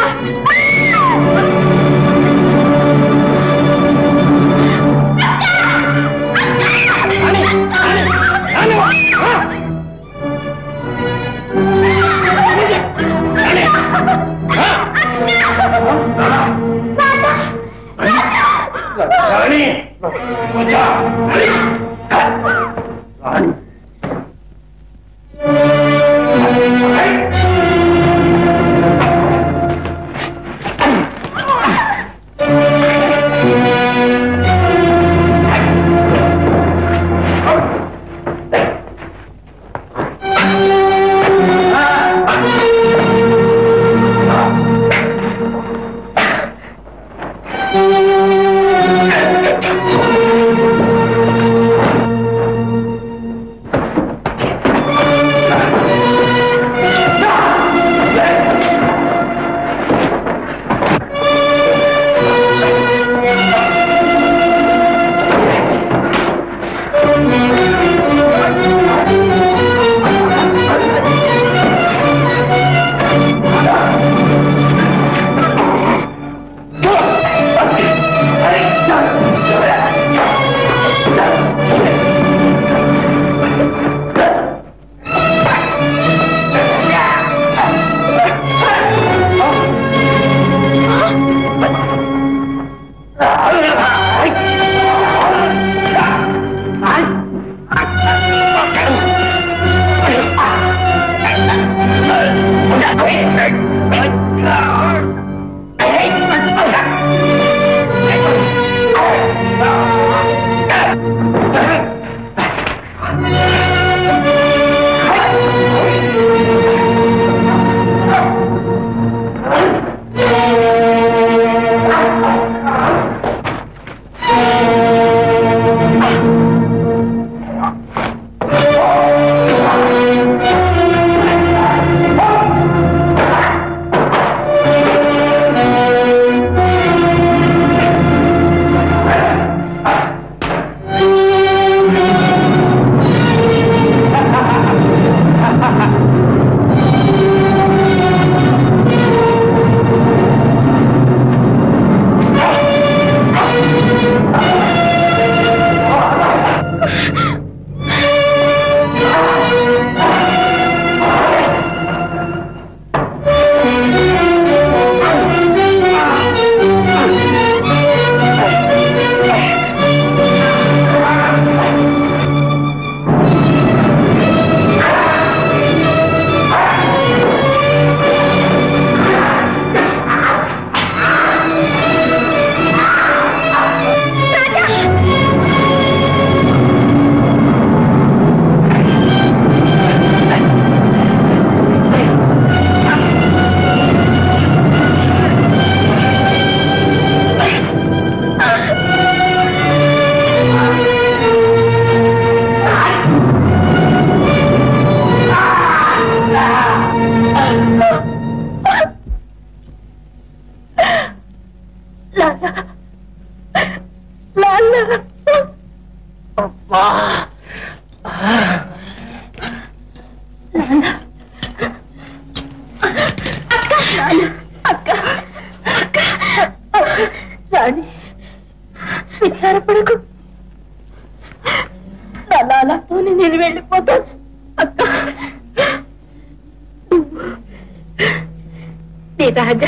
సీతాజ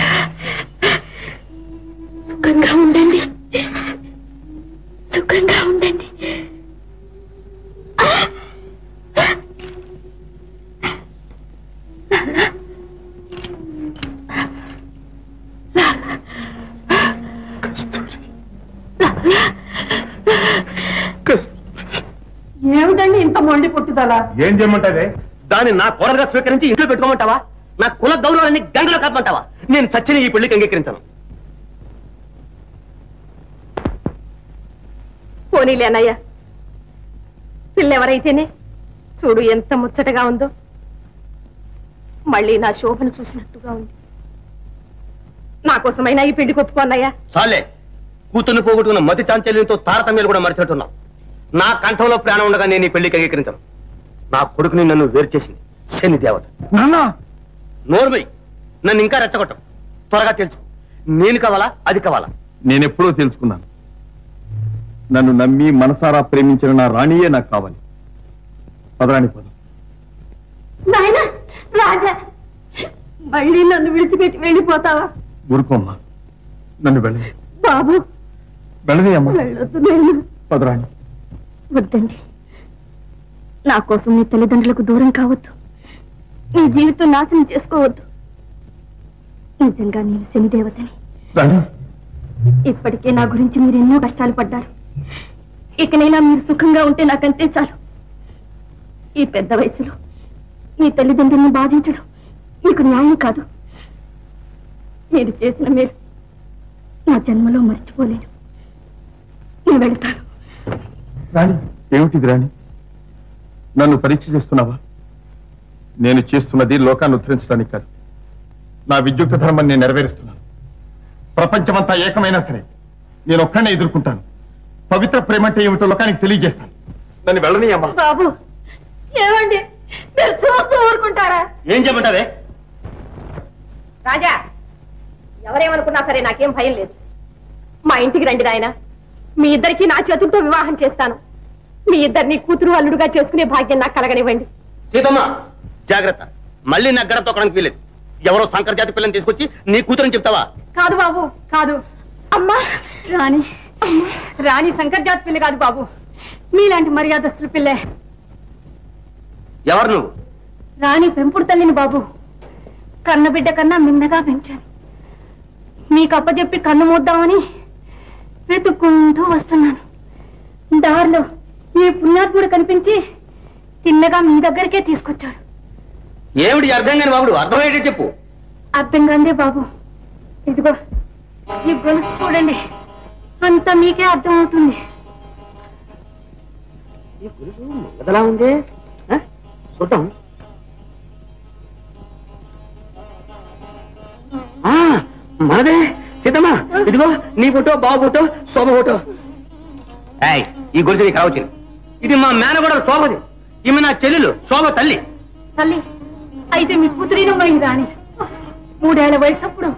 సుఖంగా ఉండండి, సుఖంగా ఉండండి. ఏమిటండి ఇంత మొండి పట్టుదల? ఏం చేయమంటావే? దాన్ని నా కోడలుగా స్వీకరించి ఇంట్లో పెట్టుకోమంటావా? నా కుల గౌరవాన్ని గంగలో కప్పమంటావా? నేను చచ్చిన ఈ పెళ్లికి అంగీకరించాను. పోనీలే అన్నయ్య, పిల్లెవరైతేనే చూడు ఎంత ముచ్చటగా ఉందో. మళ్ళీ నా శోభను చూసినట్టుగా ఉంది. నా కోసమైనా ఈ పెళ్లి కొప్పుకో అన్నయ్య. చాలే, కూతుర్ని పోగొట్టుకున్న మతి చాంచల్యంతో తారతమ్యాలు కూడా మరిచినట్టున్నావు. నా కంఠంలో ప్రాణం ఉండగా నేను ఈ పెళ్లికి అంగీకరించాను. నా కొడుకుని నన్ను వేరు చేసింది శని దేవత. నోర్మై, నన్ను ఇంకా రెచ్చగొట్టం. త్వరగా తెలుసుకో, నేను కావాలా అది కావాలా? నేనెప్పుడో తెలుసుకున్నాను. నన్ను నమ్మి మనసారా ప్రేమించిన నా రాణియే నాకు కావాలి. పదరాణి పద. నాయనా రాజా, మళ్ళీ నన్ను విడిచిపెట్టి వెళ్ళిపోతావా? ఊరుకోమ్మా, నన్ను వెళ్ళని. బాబు వెళ్ళని అమ్మా. వెళ్ళొద్దు. నేను పదరాణి. వద్దండి, నా కోసం నీ తల్లిదండ్రులకు దూరం కావద్దు, నీ జీవితం నాశనం చేసుకోవద్దు. నిజంగా నేను శనిదేవతని. రాణి, ఇప్పటికే నా గురించి మీరు ఎన్నో కష్టాలు పడ్డారు. ఇకనైనా మీరు సుఖంగా ఉంటే నాకంతే చాలు. ఈ పెద్ద వయసులో మీ తల్లిదండ్రులను బాధించడం మీకు న్యాయం కాదు. మీరు చేసిన మేలు నా జన్మలో మర్చిపోలేను. నేను వెళ్తాను. రాణి, ఏమిటిది రాణి? నన్ను పరీక్ష చేస్తున్నావా? నేను చేస్తున్నది లోకాన్ని ఉద్ధరించడానికి కాదు, నా విద్యుక్త ధర్మాన్ని నేను నెరవేరుస్తున్నాను. ప్రపంచమంతా ఏకమైనా సరే నేను ఒక్కనే ఎదుర్కొంటాను. పవిత్ర ప్రేమ అంటే ఏమిటో లోకానికి తెలియజేస్తాను. నన్ను వెళ్ళని అమ్మా. బాబు, ఏమండి మీరు చూస్తూ ఊరుకుంటారా? ఏం చెప్పంటావే? రాజా, ఎవరేమనుకున్నా సరే నాకేం భయం లేదు. మా ఇంటికి రండి నాయన, మీ ఇద్దరికి నా చేతులతో వివాహం చేస్తాను. మీ ఇద్దరిని కూతురు అల్లుడుగా చేసుకునే భాగ్యం నాకు కలగనివ్వండి. సీతమ్మ జాగ్రత్త, మళ్ళీ నా గడప తొక్కడానికి వీలేదు. ఎవరో శంకర్ జాతి పిల్లని తీసుకొచ్చి నీ కూతురని చెప్తావా? కాదు బాబు, కాదు. అమ్మా రాణి, రాణి శంకర్ జాతి పిల్ల కాదు బాబు, మీలాంటి మర్యాదస్తుల పిల్లే. ఎవరు నువ్వు? రాణి పెంపుడు తల్లిని బాబు. కన్నబిడ్డ కన్నా మిన్నగా పెంచాను. మీకు అప్పచెప్పి కన్ను మూద్దామని వెతుక్కుంటూ వస్తున్నాను. దారిలో మీ పుణ్యాత్ముడు కనిపించి తిన్నగా మీ దగ్గరికే తీసుకొచ్చాడు. ఏమిటి అర్థం కాని బాబుడు? అర్థమయ్యేటే చెప్పు. అర్థం కాందే బాబు. ఇదిగో ఈ గొలుసు చూడండి, అంతా మీకే అర్థం అవుతుంది. ఎలా ఉంది చూద్దాం. మనదే సీతమ్మ. ఇదిగో నీ ఫోటో, బాబు ఫోటో, శోభ ఫోటో. ఈ గొలుసు నీకు రావచ్చింది. ఇది మా మేనగోడ శోభది. ఈమె నా చెల్లెలు శోభ తల్లి. తల్లి అయితే మీ కూతురినమ్మాయి రాణి 3 ఏళ్ల వయసు అప్పుడు.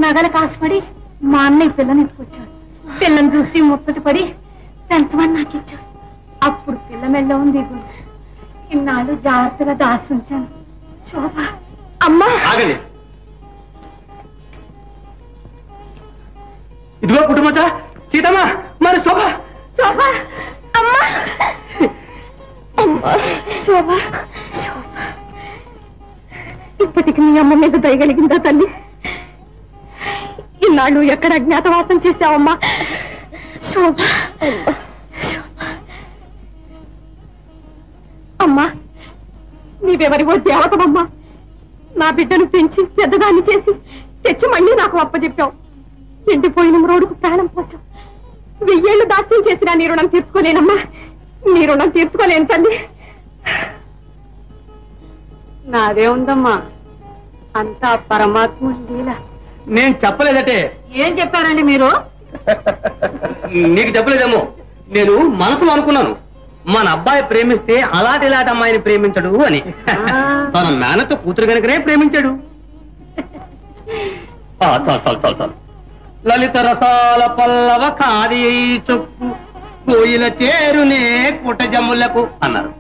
నగల కాసుపడి మా అన్నయ్య పిల్లని ఎత్తుకొచ్చాడు. పిల్లని చూసి ముచ్చట పడి పెంచమని నాకు ఇచ్చాడు. అప్పుడు పిల్ల మెళ్ళ ఉంది గొలుసు. ఇన్నాళ్ళు జాగ్రత్తగా దాసి ఉంచాను. శోభ అమ్మా, ఆగండి. ఇదిగో పుట్టుమచ్చ సీతమ్మ, మరి శోభ. శోభ అమ్మా, అమ్మా శోభ, శోభ ఇప్పటికి నీ అమ్మ మీద దయగలిగిందా తల్లి? ఇన్నాళ్ళు ఎక్కడ అజ్ఞాతవాసం చేశావమ్మా? శోభ అమ్మా, నీవెవరివో దేవతమమ్మా. నా బిడ్డను పెంచి పెద్దదాన్ని చేసి తెచ్చి మళ్ళీ నాకు అప్పచెప్పావు. ఎండిపోయిన రోడ్డుకు ప్రాణం కోసం 1000 ఏళ్లు దాస్యం చేసినా నీ రుణం తీర్చుకోలేనమ్మా. నీ రుణం తీర్చుకోలేను తల్లి. నాదే ఉందమ్మా, అంతా పరమాత్మ లీల. నేను చెప్పలేదటే. ఏం చెప్పారండి మీరు? నీకు చెప్పలేదేమో. నేను మనసులో అనుకున్నాను, మన అబ్బాయి ప్రేమిస్తే అలాంటి ఇలాంటి అమ్మాయిని ప్రేమించడు అని. తన మేనతో కూతురు కనుకనే ప్రేమించాడు. చాలు చాలు చాలు చాలు. లలిత రసాల పల్లవ కాది చొక్కు కోయిల చేరునే కుటజములకు అన్నారు.